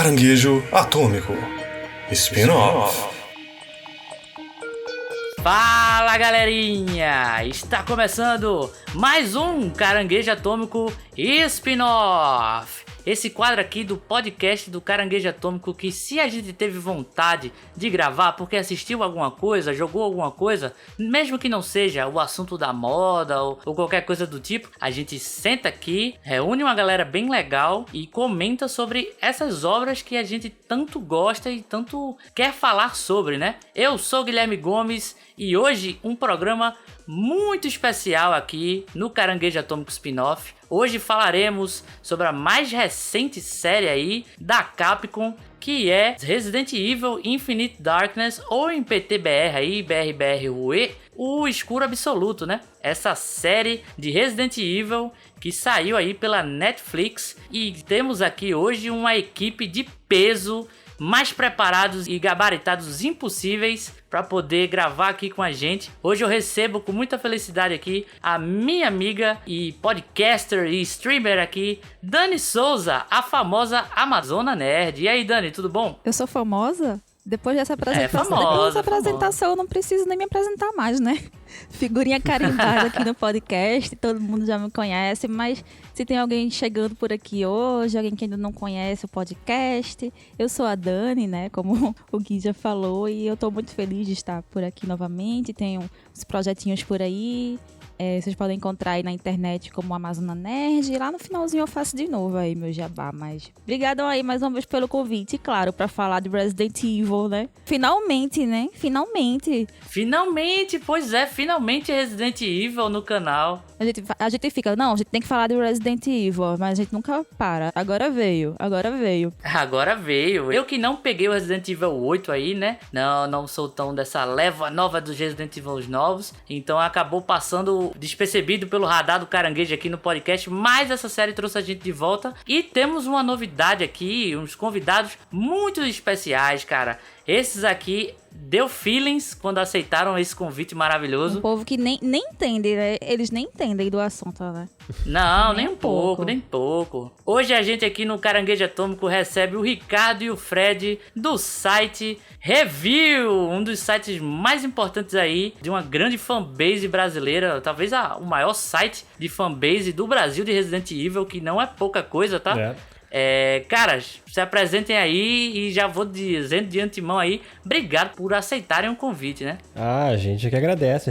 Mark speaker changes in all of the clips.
Speaker 1: Caranguejo Atômico Spin-off.
Speaker 2: Fala galerinha, está começando mais um Caranguejo Atômico Spin-off. Esse quadro aqui do podcast do Caranguejo Atômico que, se a gente teve vontade de gravar porque assistiu alguma coisa, jogou alguma coisa, mesmo que não seja o assunto da moda ou qualquer coisa do tipo, a gente senta aqui, reúne uma galera bem legal e comenta sobre essas obras que a gente tanto gosta e tanto quer falar sobre, né? Eu sou Guilherme Gomes e hoje um programa muito especial aqui no Caranguejo Atômico Spin-off. Hoje falaremos sobre a mais recente série aí da Capcom, que é Resident Evil Infinite Darkness, ou em PTBR aí, BRBR-UE, o Escuro Absoluto, né? Essa série de Resident Evil que saiu aí pela Netflix, e temos aqui hoje uma equipe de peso, mais preparados e gabaritados impossíveis para poder gravar aqui com a gente. Hoje eu recebo com muita felicidade aqui a minha amiga e podcaster e streamer aqui, Dani Souza, a famosa Amazona Nerd. E aí, Dani, tudo bom?
Speaker 3: Eu sou famosa? Depois dessa apresentação, eu não preciso nem me apresentar mais, né? Figurinha carimbada aqui no podcast, todo mundo já me conhece, mas se tem alguém chegando por aqui hoje, alguém que ainda não conhece o podcast, eu sou a Dani, né? Como o Gui já falou, e eu tô muito feliz de estar por aqui novamente. Tenho uns projetinhos por aí. Vocês podem encontrar aí na internet como Amazona Nerd, e lá no finalzinho eu faço de novo aí meu jabá, mas obrigadão aí mais uma vez pelo convite, e claro, pra falar de Resident Evil, né? Finalmente, né? Finalmente,
Speaker 2: pois é, finalmente Resident Evil no canal.
Speaker 3: A gente fica, não, a gente tem que falar de Resident Evil, mas a gente nunca para. Agora veio. Eu que não peguei o Resident Evil 8 aí, né? Não sou tão dessa leva nova dos Resident Evil novos, então acabou passando despercebido pelo radar do Caranguejo aqui no podcast, mas essa série trouxe a gente de volta e temos uma novidade aqui, uns convidados muito especiais, cara. Esses aqui deu feelings quando aceitaram esse convite maravilhoso. Um povo que nem entende, né? Eles nem entendem do assunto, né?
Speaker 2: Não, nem um pouco. Hoje a gente aqui no Caranguejo Atômico recebe o Ricardo e o Fred do site Review, um dos sites mais importantes aí de uma grande fanbase brasileira, talvez o maior site de fanbase do Brasil de Resident Evil, que não é pouca coisa, tá? Caras, se apresentem aí e já vou dizendo de antemão aí, obrigado por aceitarem o convite, né?
Speaker 4: A gente que agradece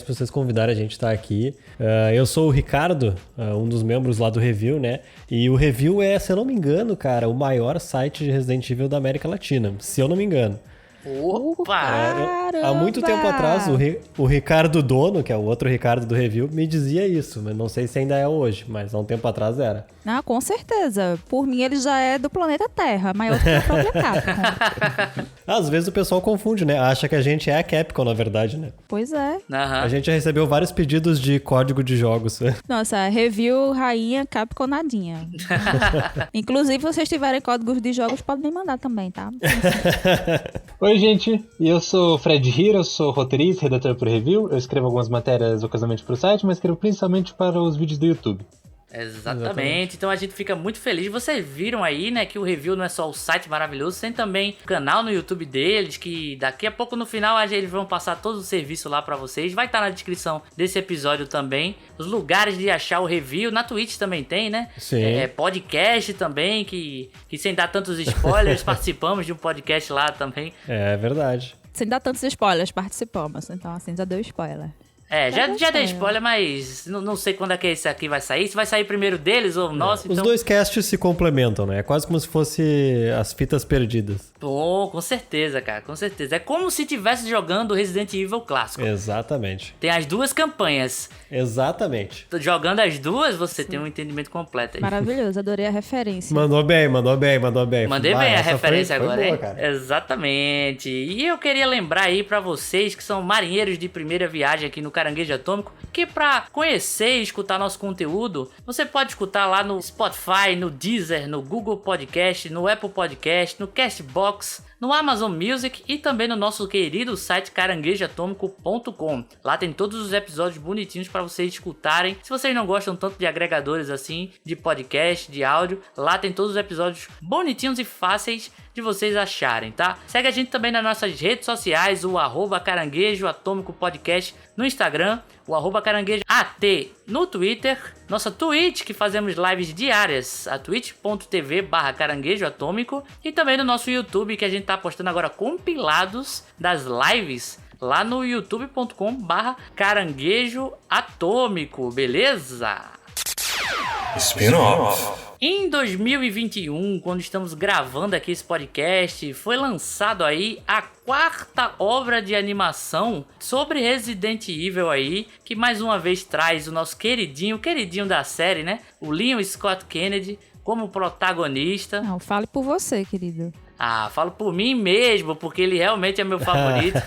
Speaker 4: por vocês convidarem a gente a estar aqui. Eu sou o Ricardo, um dos membros lá do Review, né? E o Review é, se eu não me engano, cara, o maior site de Resident Evil da América Latina, se eu não me engano.
Speaker 2: Opa!
Speaker 4: Há muito tempo atrás, o Ricardo Dono, que é o outro Ricardo do Review, me dizia isso, mas não sei se ainda é hoje, mas há um tempo atrás era.
Speaker 3: Ah, com certeza. Por mim, ele já é do planeta Terra, maior que a própria Capcom.
Speaker 4: Às vezes o pessoal confunde, né? Acha que a gente é a Capcom, na verdade, né?
Speaker 3: Pois é.
Speaker 4: A gente já recebeu vários pedidos de código de jogos.
Speaker 3: Nossa, Review, rainha, Capcom, nadinha. Inclusive, se vocês tiverem códigos de jogos, podem me mandar também, tá?
Speaker 5: Oi, gente, eu sou o Fred Hiro, eu sou roteirista, redator pro Review. Eu escrevo algumas matérias ocasionalmente pro site, mas escrevo principalmente para os vídeos do YouTube.
Speaker 2: Exatamente, então a gente fica muito feliz. Vocês viram aí, né, que o Review não é só o site maravilhoso, tem também o canal no YouTube deles, que daqui a pouco no final eles vão passar todo o serviço lá pra vocês. Vai estar na descrição desse episódio também, os lugares de achar o Review. Na Twitch também tem, né?
Speaker 4: Sim.
Speaker 2: Podcast também, que sem dar tantos spoilers, participamos de um podcast lá também.
Speaker 4: É verdade.
Speaker 3: Sem dar tantos spoilers, participamos. Então, assim, já deu spoiler.
Speaker 2: Já dei spoiler, mas não sei quando é que esse aqui vai sair. Se vai sair primeiro deles ou nosso,
Speaker 4: Os dois casts se complementam, né? É quase como se fosse as fitas perdidas.
Speaker 2: Pô, com certeza, cara, com certeza. É como se estivesse jogando Resident Evil clássico.
Speaker 4: Exatamente.
Speaker 2: Tem as duas campanhas.
Speaker 4: Exatamente.
Speaker 2: Jogando as duas, você tem um entendimento completo aí.
Speaker 3: Maravilhoso, adorei a referência.
Speaker 4: Mandou bem.
Speaker 2: Mandei bem a referência
Speaker 4: foi
Speaker 2: agora,
Speaker 4: boa,
Speaker 2: hein?
Speaker 4: cara.
Speaker 2: Exatamente. E eu queria lembrar aí pra vocês que são marinheiros de primeira viagem aqui no Caranguejo Atômico, que para conhecer e escutar nosso conteúdo, você pode escutar lá no Spotify, no Deezer, no Google Podcast, no Apple Podcast, no Castbox, no Amazon Music e também no nosso querido site caranguejoatômico.com. Lá tem todos os episódios bonitinhos para vocês escutarem. Se vocês não gostam tanto de agregadores assim, de podcast, de áudio, lá tem todos os episódios bonitinhos e fáceis de vocês acharem, tá? Segue a gente também nas nossas redes sociais, o @Caranguejo Atômico Podcast no Instagram, o @caranguejoat no Twitter, nossa Twitch, que fazemos lives diárias, a twitch.tv/caranguejo atômico, e também no nosso YouTube, que a gente tá postando agora compilados das lives lá no youtube.com/caranguejo atômico, beleza?
Speaker 1: Spin-off.
Speaker 2: Em 2021, quando estamos gravando aqui esse podcast, foi lançado aí a 4ª obra de animação sobre Resident Evil aí, que mais uma vez traz o nosso queridinho da série, né? O Leon Scott Kennedy como protagonista.
Speaker 3: Não, fale por você, querido.
Speaker 2: Ah, falo por mim mesmo, porque ele realmente é meu favorito.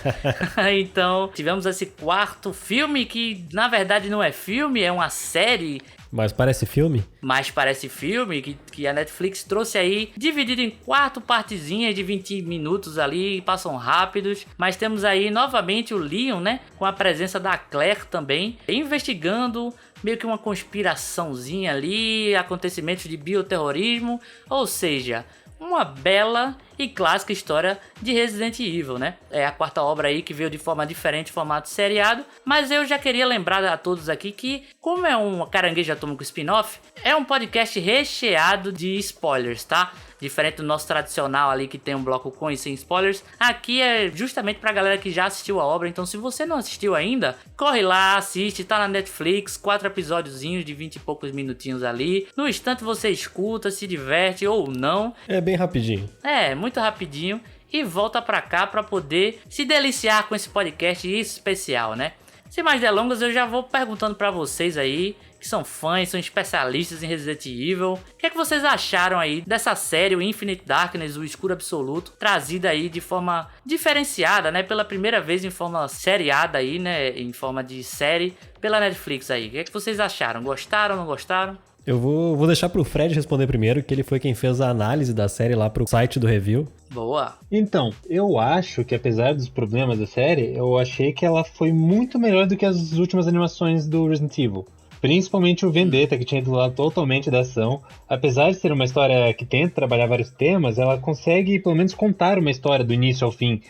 Speaker 2: Então, tivemos esse 4º filme que, na verdade, não é filme, é uma série.
Speaker 4: Mas parece filme?
Speaker 2: Mas parece filme, que a Netflix trouxe aí, dividido em 4 partezinhas de 20 minutos ali, passam rápidos. Mas temos aí novamente o Leon, né? Com a presença da Claire também, investigando meio que uma conspiraçãozinha ali, acontecimentos de bioterrorismo, ou seja, uma bela e clássica história de Resident Evil, né? É a 4ª obra aí que veio de forma diferente, formato seriado, mas eu já queria lembrar a todos aqui que, como é um Caranguejo Atômico spin-off, é um podcast recheado de spoilers, tá? Diferente do nosso tradicional ali que tem um bloco com e sem spoilers, aqui é justamente pra galera que já assistiu a obra, então se você não assistiu ainda, corre lá, assiste, tá na Netflix, 4 episódiozinhos de 20 e poucos minutinhos ali, no instante você escuta, se diverte ou não.
Speaker 4: É bem rapidinho.
Speaker 2: É, muito rapidinho e volta pra cá pra poder se deliciar com esse podcast especial, né? Sem mais delongas, eu já vou perguntando pra vocês aí, que são fãs, são especialistas em Resident Evil, o que é que vocês acharam aí dessa série, o Infinite Darkness, o Escuro Absoluto, trazida aí de forma diferenciada, né? Pela primeira vez em forma seriada aí, né? Em forma de série pela Netflix aí. O que é que vocês acharam? Gostaram, não gostaram?
Speaker 4: Eu vou deixar pro Fred responder primeiro, que ele foi quem fez a análise da série lá pro site do Review.
Speaker 2: Boa.
Speaker 5: Então, eu acho que apesar dos problemas da série, eu achei que ela foi muito melhor do que as últimas animações do Resident Evil. Principalmente o Vendetta, que tinha ido lá totalmente da ação. Apesar de ser uma história que tenta trabalhar vários temas, ela consegue pelo menos contar uma história do início ao fim.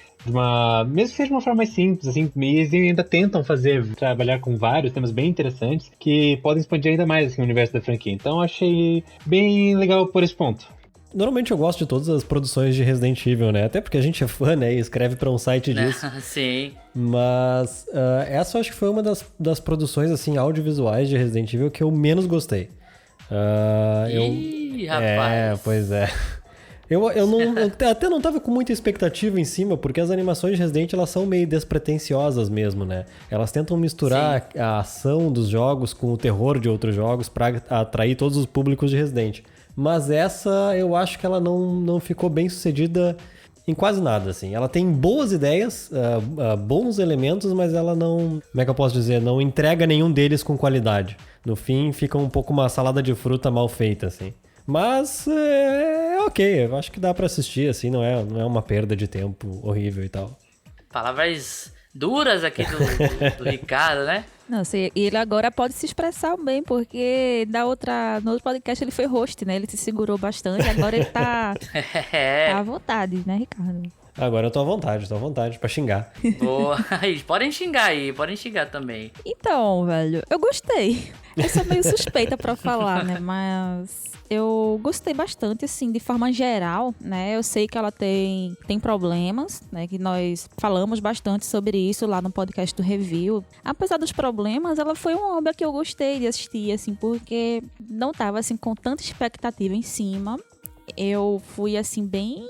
Speaker 5: Mesmo que seja de uma forma mais simples, assim, e eles ainda tentam trabalhar com vários temas bem interessantes que podem expandir ainda mais assim, o universo da franquia. Então eu achei bem legal por esse ponto.
Speaker 4: Normalmente eu gosto de todas as produções de Resident Evil, né? Até porque a gente é fã, né? E escreve pra um site disso.
Speaker 2: Sim.
Speaker 4: Mas essa eu acho que foi uma das produções, assim, audiovisuais de Resident Evil que eu menos gostei.
Speaker 2: Ih, rapaz.
Speaker 4: Pois é. Eu até não tava com muita expectativa em cima, porque as animações de Resident elas são meio despretensiosas mesmo, né? Elas tentam misturar a ação dos jogos com o terror de outros jogos pra atrair todos os públicos de Resident. Mas essa eu acho que ela não ficou bem sucedida em quase nada, assim. Ela tem boas ideias, bons elementos, mas ela não... Como é que eu posso dizer? Não entrega nenhum deles com qualidade. No fim, fica um pouco uma salada de fruta mal feita, assim. Mas é ok, eu acho que dá pra assistir, assim, não é uma perda de tempo horrível e tal.
Speaker 2: Palavras duras aqui do Ricardo, né?
Speaker 3: Não, sei, ele agora pode se expressar bem, porque no outro podcast ele foi host, né? Ele se segurou bastante, agora ele tá à vontade, né, Ricardo?
Speaker 4: Agora eu tô à vontade pra xingar.
Speaker 2: Boa, podem xingar também.
Speaker 3: Então, velho, eu gostei. Eu sou meio suspeita pra falar, né, mas eu gostei bastante, assim, de forma geral, né, eu sei que ela tem problemas, né, que nós falamos bastante sobre isso lá no podcast do Review. Apesar dos problemas, ela foi uma obra que eu gostei de assistir, assim, porque não tava, assim, com tanta expectativa em cima. Eu fui, assim, bem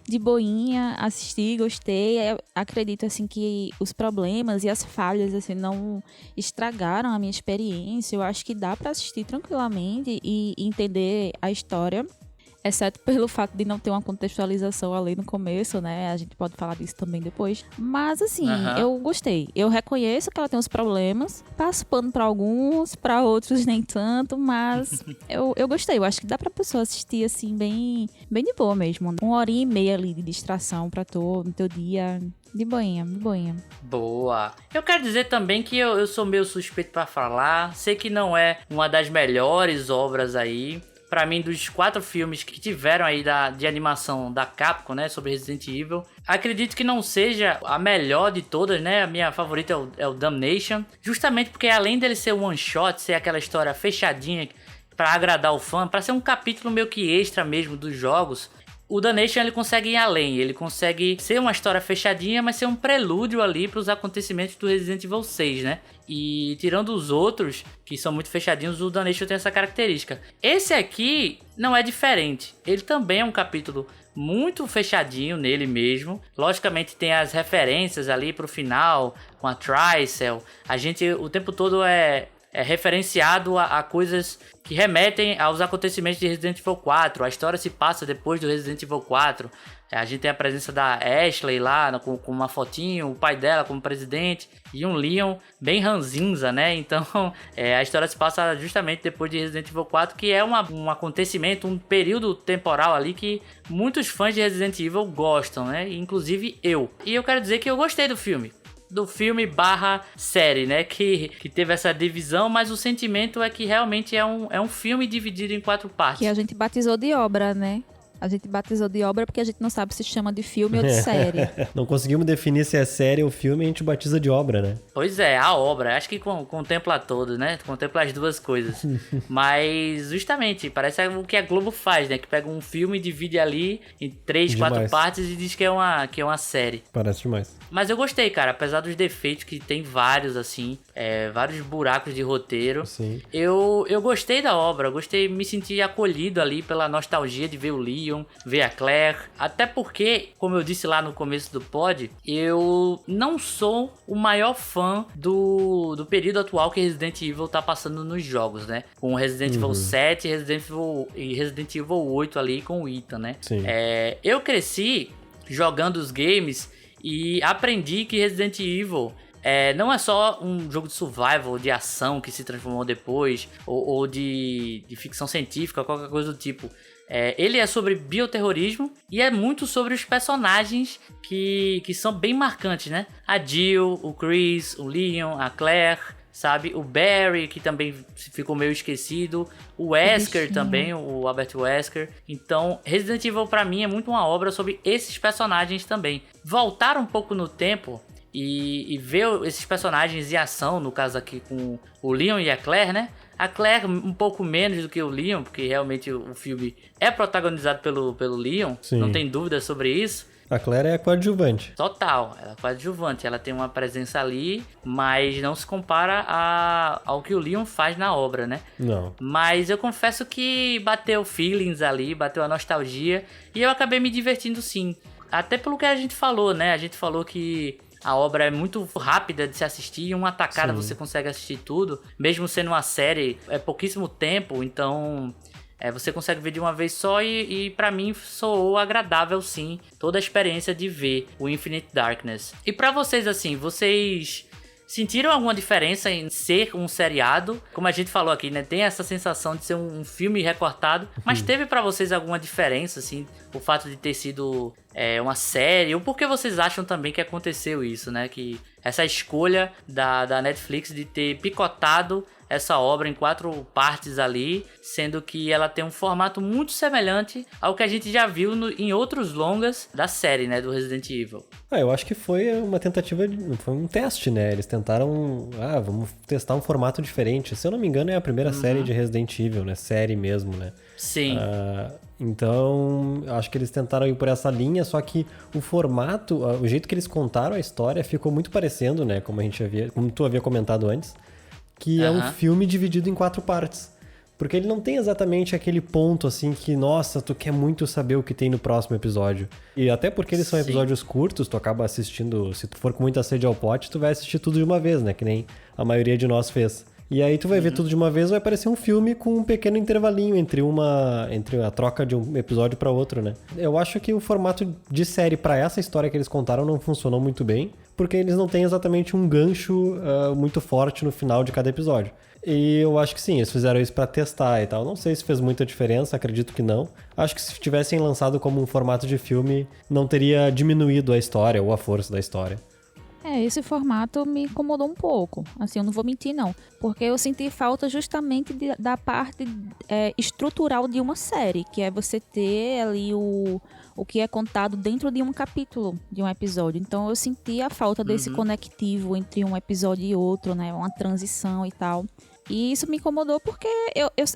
Speaker 3: de boinha, assisti, gostei. Eu acredito, assim, que os problemas e as falhas, assim, não estragaram a minha experiência. Eu acho que dá pra assistir tranquilamente e entender a história. exceto pelo fato de não ter uma contextualização ali no começo, né? A gente pode falar disso também depois. Mas, assim, eu gostei. Eu reconheço que ela tem uns problemas, passo pano pra alguns, pra outros nem tanto, mas eu gostei. Eu acho que dá pra pessoa assistir, assim, bem de boa mesmo. 1h30 ali de distração pra tu, no teu dia. De boinha, de boinha.
Speaker 2: Boa. Eu quero dizer também que eu sou meio suspeito pra falar. Sei que não é uma das melhores obras aí. Pra mim, dos 4 filmes que tiveram aí de animação da Capcom, né, sobre Resident Evil, acredito que não seja a melhor de todas, né? A minha favorita é o Damnation. Justamente porque além dele ser one shot, ser aquela história fechadinha pra agradar o fã, pra ser um capítulo meio que extra mesmo dos jogos, o Damnation ele consegue ir além, ele consegue ser uma história fechadinha, mas ser um prelúdio ali para os acontecimentos do Resident Evil 6, né? E tirando os outros, que são muito fechadinhos, o Damnation tem essa característica. Esse aqui não é diferente, ele também é um capítulo muito fechadinho nele mesmo. Logicamente tem as referências ali pro final, com a Tricell. A gente o tempo todo é referenciado a coisas que remetem aos acontecimentos de Resident Evil 4. A história se passa depois do Resident Evil 4. A gente tem a presença da Ashley lá com uma fotinho, o pai dela como presidente e um Leon bem ranzinza, né? Então a história se passa justamente depois de Resident Evil 4, que é um acontecimento, um período temporal ali que muitos fãs de Resident Evil gostam, né? Inclusive eu. E eu quero dizer que eu gostei do filme / série, né, que teve essa divisão, mas o sentimento é que realmente é um filme dividido em 4 partes.
Speaker 3: Que a gente batizou de obra, né? A gente batizou de obra porque a gente não sabe se chama de filme ou de série.
Speaker 4: Não conseguimos definir se é série ou filme, a gente batiza de obra, né?
Speaker 2: Pois é, a obra. Acho que contempla todo, né? Contempla as duas coisas. Mas, justamente, parece o que a Globo faz, né? Que pega um filme e divide ali em 3, 4 partes e diz que é uma série.
Speaker 4: Parece demais.
Speaker 2: Mas eu gostei, cara. Apesar dos defeitos, que tem vários, assim. Vários buracos de roteiro.
Speaker 4: Sim.
Speaker 2: Eu gostei da obra. Eu me senti acolhido ali pela nostalgia de ver o Leon, ver a Claire. Até porque, como eu disse lá no começo do pod, eu não sou o maior fã do período atual que Resident Evil tá passando nos jogos, né? Com Resident Evil 7 e Resident Evil 8 ali com o Ethan, né?
Speaker 4: Sim.
Speaker 2: Eu cresci jogando os games e aprendi que Resident Evil não é só um jogo de survival, de ação que se transformou depois, ou de ficção científica, qualquer coisa do tipo. Ele é sobre bioterrorismo e é muito sobre os personagens que são bem marcantes, né? A Jill, o Chris, o Leon, a Claire, sabe? O Barry, que também ficou meio esquecido. O Wesker também, o Albert Wesker. Então, Resident Evil pra mim é muito uma obra sobre esses personagens também. Voltar um pouco no tempo e ver esses personagens em ação, no caso aqui com o Leon e a Claire, né? A Claire um pouco menos do que o Leon, porque realmente o filme é protagonizado pelo Leon. Sim. Não tem dúvida sobre isso.
Speaker 4: A Claire é a coadjuvante.
Speaker 2: Total, ela é coadjuvante. Ela tem uma presença ali, mas não se compara ao que o Leon faz na obra, né?
Speaker 4: Não.
Speaker 2: Mas eu confesso que bateu feelings ali, bateu a nostalgia, e eu acabei me divertindo sim. Até pelo que a gente falou, né? A gente falou que a obra é muito rápida de se assistir, em uma tacada você consegue assistir tudo, mesmo sendo uma série, é pouquíssimo tempo, então você consegue ver de uma vez só e pra mim soou agradável sim, toda a experiência de ver o Infinite Darkness. E pra vocês assim, vocês sentiram alguma diferença em ser um seriado? Como a gente falou aqui, né? Tem essa sensação de ser um filme recortado. Mas teve pra vocês alguma diferença, assim? O fato de ter sido uma série? Ou por que vocês acham também que aconteceu isso, né? Que essa escolha da Netflix de ter picotado essa obra em 4 partes ali, sendo que ela tem um formato muito semelhante ao que a gente já viu em outros longas da série, né, do Resident Evil.
Speaker 4: Eu acho que foi uma tentativa, foi um teste, né? Eles tentaram, vamos testar um formato diferente. Se eu não me engano, é a primeira série de Resident Evil, né? Série mesmo, né?
Speaker 2: Sim.
Speaker 4: Então, acho que eles tentaram ir por essa linha, só que o formato, o jeito que eles contaram a história ficou muito parecendo, né? Como tu havia comentado antes, que é um filme dividido em 4 partes. Porque ele não tem exatamente aquele ponto, assim, que, nossa, tu quer muito saber o que tem no próximo episódio. E até porque eles são episódios curtos, tu acaba assistindo, se tu for com muita sede ao pote, tu vai assistir tudo de uma vez, né? Que nem a maioria de nós fez. E aí tu vai ver tudo de uma vez, vai parecer um filme com um pequeno intervalinho entre a troca de um episódio pra outro, né? Eu acho que o formato de série pra essa história que eles contaram não funcionou muito bem, porque eles não têm exatamente um gancho muito forte no final de cada episódio. E eu acho que sim, eles fizeram isso pra testar e tal. Não sei se fez muita diferença, acredito que não. Acho que se tivessem lançado como um formato de filme, não teria diminuído a história ou a força da história.
Speaker 3: Esse formato me incomodou um pouco, assim, eu não vou mentir não, porque eu senti falta justamente da parte estrutural de uma série, que é você ter ali o que é contado dentro de um capítulo de um episódio. Então eu senti a falta desse conectivo entre um episódio e outro, né, uma transição e tal. E isso me incomodou porque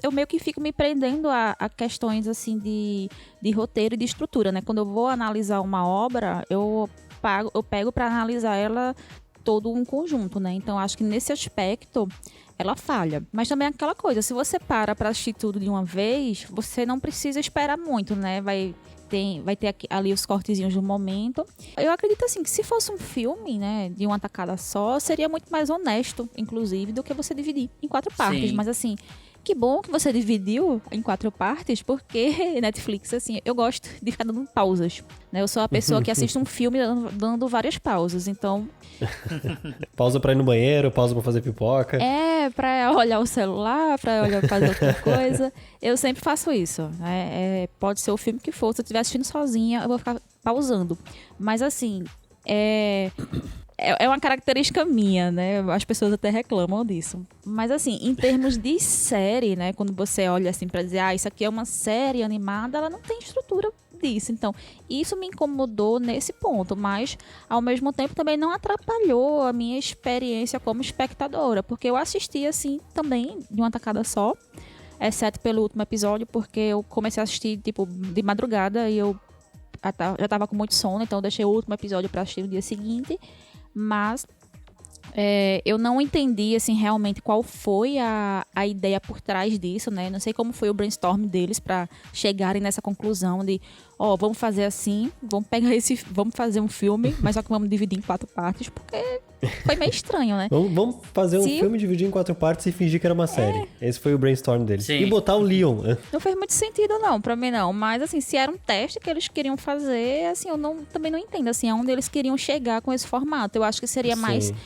Speaker 3: eu meio que fico me prendendo a questões assim de roteiro e de estrutura, né? Quando eu vou analisar uma obra, eu pego para analisar ela todo um conjunto, né? Então acho que nesse aspecto ela falha. Mas também é aquela coisa, se você para assistir tudo de uma vez, você não precisa esperar muito, né? Vai ter ali os cortezinhos do momento. Eu acredito assim que se fosse um filme, né, de uma tacada só, seria muito mais honesto, inclusive, do que você dividir em 4 partes.
Speaker 2: Sim.
Speaker 3: Mas assim, que bom que você dividiu em 4 partes, porque Netflix, assim, eu gosto de ficar dando pausas, né? Eu sou a pessoa que assiste um filme dando várias pausas, então...
Speaker 4: Pausa pra ir no banheiro, pausa pra fazer pipoca.
Speaker 3: Pra olhar o celular, pra fazer outra coisa. Eu sempre faço isso. Pode ser o filme que for, se eu estiver assistindo sozinha, eu vou ficar pausando. Mas assim, é uma característica minha, né? As pessoas até reclamam disso. Mas assim, em termos de série, né? Quando você olha assim pra dizer, isso aqui é uma série animada, ela não tem estrutura disso. Então, isso me incomodou nesse ponto, mas ao mesmo tempo também não atrapalhou a minha experiência como espectadora, porque eu assisti assim também de uma tacada só, exceto pelo último episódio, porque eu comecei a assistir tipo de madrugada e eu já tava com muito sono, então eu deixei o último episódio pra assistir no dia seguinte. Mas eu não entendi assim, realmente qual foi a ideia por trás disso, né? Não sei como foi o brainstorm deles para chegarem nessa conclusão de vamos fazer assim, vamos fazer um filme, mas só que vamos dividir em 4 partes, porque foi meio estranho, né?
Speaker 4: Vamos fazer um filme, dividir em 4 partes e fingir que era uma série. Esse foi o brainstorm deles.
Speaker 2: Sim.
Speaker 4: E botar o Leon.
Speaker 3: Não fez muito sentido não, pra mim não. Mas assim, se era um teste que eles queriam fazer, assim, eu também não entendo, assim, aonde eles queriam chegar com esse formato. Eu acho que seria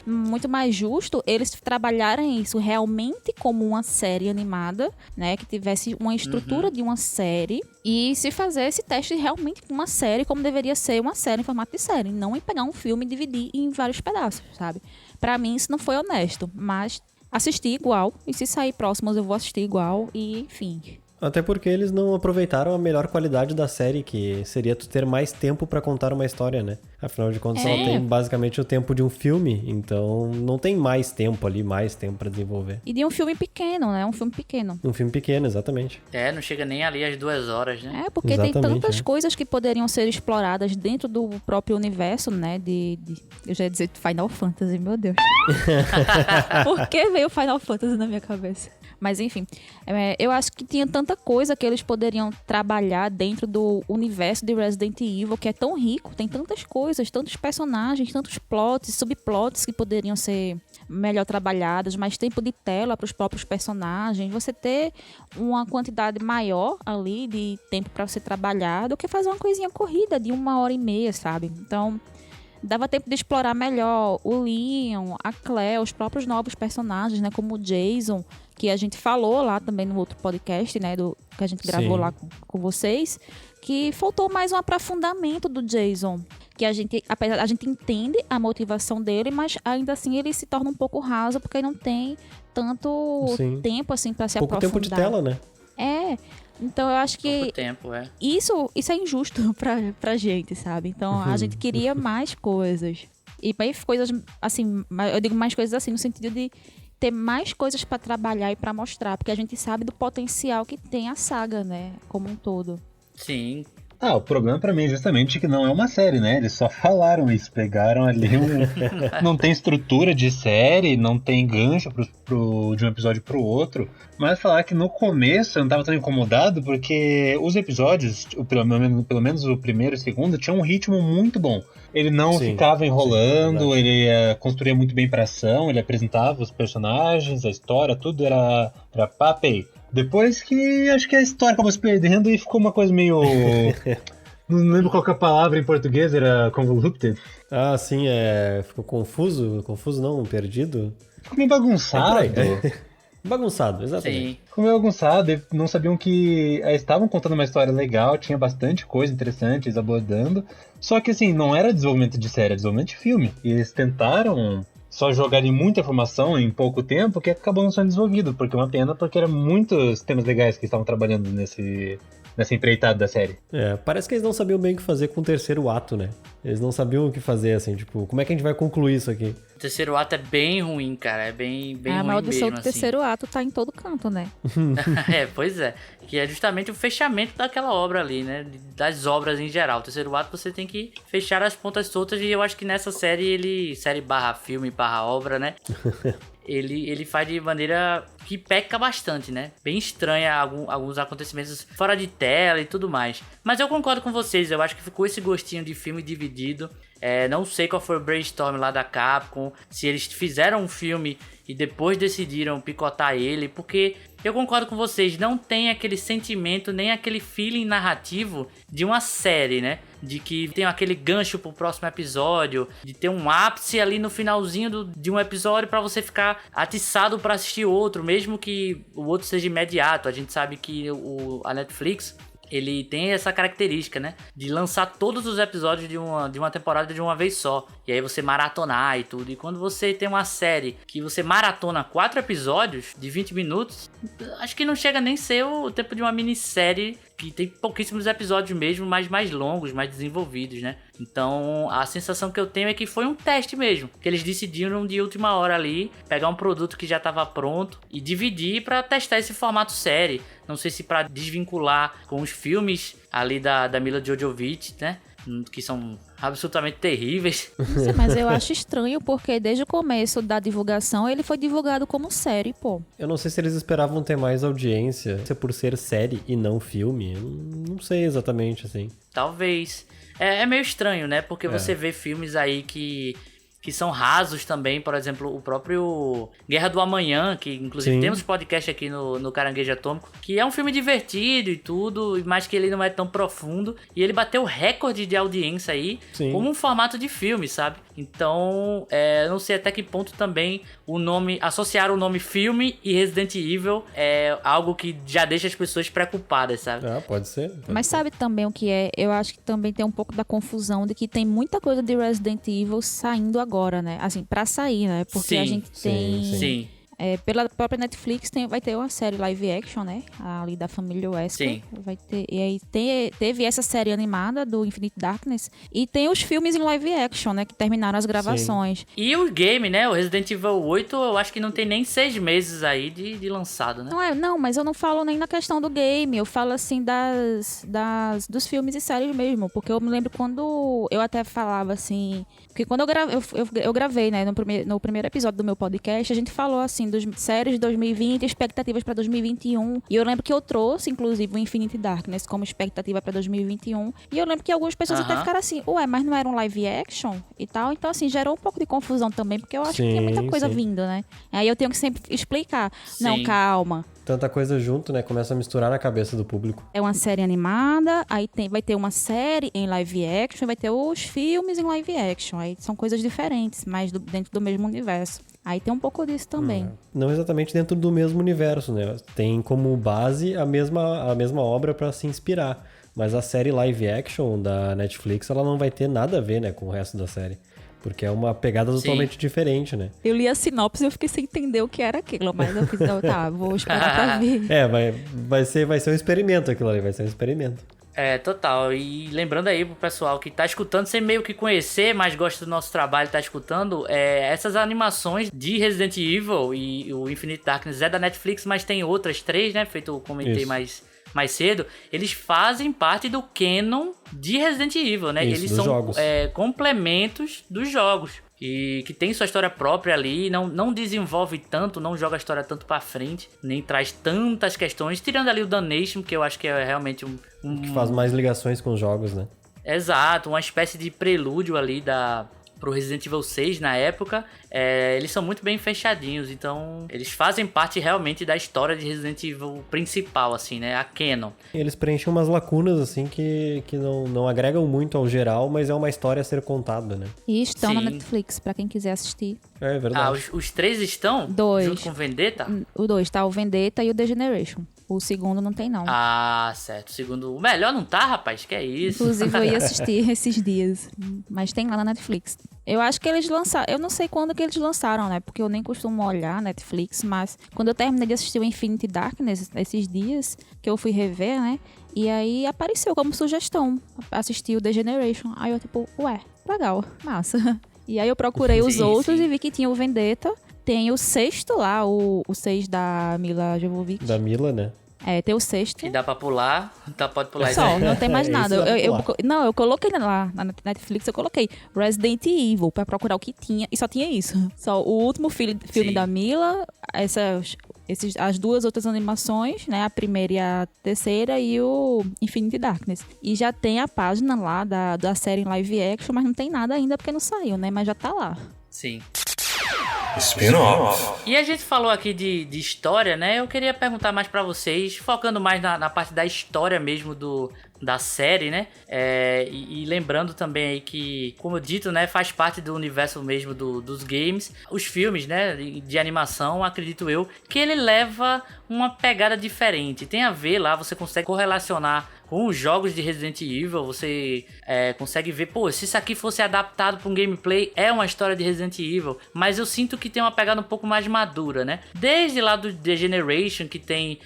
Speaker 3: muito mais justo eles trabalharem isso realmente como uma série animada, né? Que tivesse uma estrutura de uma série e se fazer esse teste realmente com uma série, como deveria ser uma série em formato de série. Não em pegar um filme e dividir em vários pedaços, sabe? Pra mim isso não foi honesto, mas assisti igual, e se sair próximos eu vou assistir igual, e enfim.
Speaker 4: Até porque eles não aproveitaram a melhor qualidade da série, que seria tu ter mais tempo pra contar uma história, né? Afinal de contas, ela tem basicamente o tempo de um filme, então não tem mais tempo ali, mais tempo pra desenvolver.
Speaker 3: E de um filme pequeno, né? Um filme pequeno.
Speaker 4: Um filme pequeno, exatamente.
Speaker 2: Não chega nem ali às 2 horas, né?
Speaker 3: Porque
Speaker 4: Exatamente,
Speaker 3: tem tantas coisas que poderiam ser exploradas dentro do próprio universo, né? Eu já ia dizer Final Fantasy, meu Deus. Por que veio Final Fantasy na minha cabeça? Mas enfim, eu acho que tinha tanta coisa que eles poderiam trabalhar dentro do universo de Resident Evil, que é tão rico, tem tantas coisas, tantos personagens, tantos plots, subplots que poderiam ser melhor trabalhados, mais tempo de tela para os próprios personagens, você ter uma quantidade maior ali de tempo para você trabalhar do que fazer uma coisinha corrida de 1h30, sabe? Então, dava tempo de explorar melhor o Leon, a Claire, os próprios novos personagens, né? Como o Jason, que a gente falou lá também no outro podcast, né? Que a gente gravou lá com vocês, que faltou mais um aprofundamento do Jason. Que a gente entende a motivação dele, mas ainda assim ele se torna um pouco raso, porque não tem tanto tempo assim para se aprofundar.
Speaker 4: Pouco tempo de tela, né?
Speaker 3: Então eu acho que
Speaker 2: Pouco tempo,
Speaker 3: isso é injusto pra gente, sabe? Então a gente queria mais coisas. E mais coisas assim, eu digo mais coisas assim no sentido de ter mais coisas pra trabalhar e pra mostrar, porque a gente sabe do potencial que tem a saga, né, como um todo.
Speaker 2: Sim.
Speaker 5: O problema pra mim é justamente que não é uma série, né? Eles só falaram isso, pegaram ali não tem estrutura de série, não tem gancho de um episódio pro outro. Mas falar que no começo eu não tava tão incomodado, porque os episódios, pelo menos o primeiro e o segundo, tinham um ritmo muito bom. Ele não ficava enrolando, ele construía muito bem pra ação, ele apresentava os personagens, a história, tudo era papel. Depois que acho que a história acabou se perdendo e ficou uma coisa meio... Não lembro qual que é a palavra em português, era convoluted.
Speaker 4: Ah, sim, ficou confuso? Confuso não, perdido?
Speaker 5: Ficou meio bagunçado.
Speaker 4: Bagunçado, exatamente.
Speaker 2: Sim.
Speaker 5: Ficou meio bagunçado, e não sabiam que... estavam contando uma história legal, tinha bastante coisa interessante eles abordando. Só que assim, não era desenvolvimento de série, era desenvolvimento de filme. E eles tentaram... só jogarem muita informação em pouco tempo, que acabou não sendo desenvolvido, porque é uma pena, porque eram muitos temas legais que estavam trabalhando nessa empreitada da série.
Speaker 4: Parece que eles não sabiam bem o que fazer com o terceiro ato, né? Eles não sabiam o que fazer, assim, tipo, como é que a gente vai concluir isso aqui?
Speaker 2: O terceiro ato é bem ruim, cara, é bem ruim mesmo,
Speaker 3: A maldição do
Speaker 2: assim.
Speaker 3: terceiro ato tá em todo canto, né?
Speaker 2: Pois é, que é justamente o fechamento daquela obra ali, né, das obras em geral. O terceiro ato você tem que fechar as pontas soltas, e eu acho que nessa série série barra filme, barra obra, né, ele faz de maneira que peca bastante, né? Bem estranha alguns acontecimentos fora de tela e tudo mais. Mas eu concordo com vocês, eu acho que ficou esse gostinho de filme dividido. Não sei qual foi o brainstorm lá da Capcom, se eles fizeram um filme e depois decidiram picotar ele, porque eu concordo com vocês, não tem aquele sentimento, nem aquele feeling narrativo de uma série, né? De que tem aquele gancho pro próximo episódio, de ter um ápice ali no finalzinho de um episódio pra você ficar atiçado pra assistir outro, mesmo que o outro seja imediato. A gente sabe que a Netflix... ele tem essa característica, né? De lançar todos os episódios de uma temporada de uma vez só. E aí você maratonar e tudo. E quando você tem uma série que você maratona 4 episódios de 20 minutos, acho que não chega nem a ser o tempo de uma minissérie que tem pouquíssimos episódios mesmo, mas mais longos, mais desenvolvidos, né? Então a sensação que eu tenho é que foi um teste mesmo. Que eles decidiram de última hora ali pegar um produto que já estava pronto e dividir para testar esse formato série. Não sei se para desvincular com os filmes ali da Mila Jovovich, né? Que são absolutamente terríveis.
Speaker 3: Sim, mas eu acho estranho porque desde o começo da divulgação ele foi divulgado como série, pô.
Speaker 4: Eu não sei se eles esperavam ter mais audiência, se é por ser série e não filme. Eu não sei exatamente, assim.
Speaker 2: Talvez. É meio estranho, né? Porque você vê filmes aí que são rasos também, por exemplo, o próprio Guerra do Amanhã, que inclusive temos podcast aqui no Caranguejo Atômico, que é um filme divertido e tudo, mas que ele não é tão profundo, e ele bateu recorde de audiência aí, como um formato de filme, sabe? Então, não sei até que ponto também associar o nome filme e Resident Evil é algo que já deixa as pessoas preocupadas, sabe?
Speaker 4: Pode ser.
Speaker 3: Mas sabe também o que é? Eu acho que também tem um pouco da confusão de que tem muita coisa de Resident Evil saindo agora, né? Assim, pra sair, né? Porque a gente tem...
Speaker 2: Sim.
Speaker 3: Pela própria Netflix vai ter uma série live action, né? Ali da família Wesker.
Speaker 2: Sim.
Speaker 3: Vai ter, e aí teve essa série animada do Infinite Darkness. E tem os filmes em live action, né? Que terminaram as gravações.
Speaker 2: Sim. E o game, né? O Resident Evil 8, eu acho que não tem nem 6 meses aí de lançado, né?
Speaker 3: Não, mas eu não falo nem na questão do game. Eu falo assim dos filmes e séries mesmo. Porque eu me lembro quando eu até falava assim... Porque quando eu gravei, né? No primeiro episódio do meu podcast, a gente falou assim dos séries de 2020, expectativas para 2021. E eu lembro que eu trouxe, inclusive, o Infinite Darkness como expectativa para 2021. E eu lembro que algumas pessoas até ficaram assim, mas não era um live action e tal. Então, assim, gerou um pouco de confusão também, porque eu acho que tinha muita coisa vindo, né? Aí eu tenho que sempre explicar. Não, calma.
Speaker 4: Tanta coisa junto, né? Começa a misturar na cabeça do público.
Speaker 3: É uma série animada, aí vai ter uma série em live action, vai ter os filmes em live action. Aí são coisas diferentes, mas dentro do mesmo universo. Aí tem um pouco disso também.
Speaker 4: Não exatamente dentro do mesmo universo, né? Tem como base a mesma obra para se inspirar. Mas a série live action da Netflix, ela não vai ter nada a ver, né, com o resto da série. Porque é uma pegada totalmente diferente, né?
Speaker 3: Eu li a sinopse e eu fiquei sem entender o que era aquilo. Mas eu fiz, vou esperar pra ver.
Speaker 4: Vai ser um experimento aquilo ali, vai ser um experimento.
Speaker 2: Total. E lembrando aí pro pessoal que tá escutando, sem meio que conhecer, mas gosta do nosso trabalho, tá escutando, essas animações de Resident Evil e o Infinite Darkness é da Netflix, mas tem outras 3, né? Feito eu comentei mais mais cedo, eles fazem parte do canon de Resident Evil, né?
Speaker 4: Isso,
Speaker 2: eles
Speaker 4: dos
Speaker 2: são
Speaker 4: jogos.
Speaker 2: complementos dos jogos. E que tem sua história própria ali, não desenvolve tanto, não joga a história tanto pra frente, nem traz tantas questões, tirando ali o Damnation, que eu acho que é realmente
Speaker 4: Que faz mais ligações com os jogos, né?
Speaker 2: Exato, uma espécie de prelúdio ali pro Resident Evil 6 na época. Eles são muito bem fechadinhos, então eles fazem parte realmente da história de Resident Evil principal, assim, né? A canon.
Speaker 4: Eles preenchem umas lacunas, assim, que não agregam muito ao geral, mas é uma história a ser contada, né?
Speaker 3: E estão na
Speaker 2: Sim.
Speaker 3: Netflix, pra quem quiser assistir.
Speaker 4: É verdade.
Speaker 2: Os três estão?
Speaker 3: Dois.
Speaker 2: Junto com Vendetta?
Speaker 3: O 2 tá o Vendetta e o The Generation. O segundo não tem, não.
Speaker 2: Ah, certo. Segundo, o melhor não tá, rapaz? Que é isso?
Speaker 3: Inclusive, eu ia assistir esses dias. Mas tem lá na Netflix. Eu acho que eles lançaram... Eu não sei quando que eles lançaram, né? Porque eu nem costumo olhar Netflix. Mas quando eu terminei de assistir o Infinity Darkness, esses dias, que eu fui rever, né? E aí apareceu como sugestão assistir o The Generation. Aí eu tipo, ué, legal, massa. E aí eu procurei os outros e vi que tinha o Vendetta. Tem o sexto lá, o 6 da Mila Jovovich.
Speaker 4: Da Mila, né?
Speaker 3: Tem o sexto.
Speaker 2: Que dá pra pular, pode pular isso
Speaker 3: Só,
Speaker 2: aí.
Speaker 3: não tem mais nada.
Speaker 4: Esse dá pra
Speaker 3: Eu coloquei lá na Netflix, eu coloquei Resident Evil pra procurar o que tinha, e só tinha isso. Só o último filme
Speaker 2: Sim.
Speaker 3: da Mila, as duas outras animações, né? A primeira e a terceira, e o Infinity Darkness. E já tem a página lá da série em live action, mas não tem nada ainda porque não saiu, né? Mas já tá lá.
Speaker 2: Sim.
Speaker 1: Spin-off.
Speaker 2: E a gente falou aqui de história, né? Eu queria perguntar mais pra vocês, focando mais na parte da história mesmo da série, né? E lembrando também aí que, como dito, né, faz parte do universo mesmo dos games. Os filmes, né, de animação, acredito eu, que ele leva uma pegada diferente. Tem a ver lá, você consegue correlacionar com os jogos de Resident Evil, você consegue ver, pô, se isso aqui fosse adaptado para um gameplay, é uma história de Resident Evil, mas eu sinto que tem uma pegada um pouco mais madura, né? Desde lá do The Generation, que tem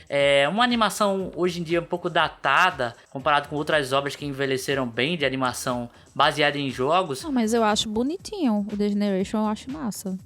Speaker 2: uma animação hoje em dia um pouco datada, comparado com outras obras que envelheceram bem de animação baseada em jogos.
Speaker 3: Não, mas eu acho bonitinho. O The Generation eu acho massa.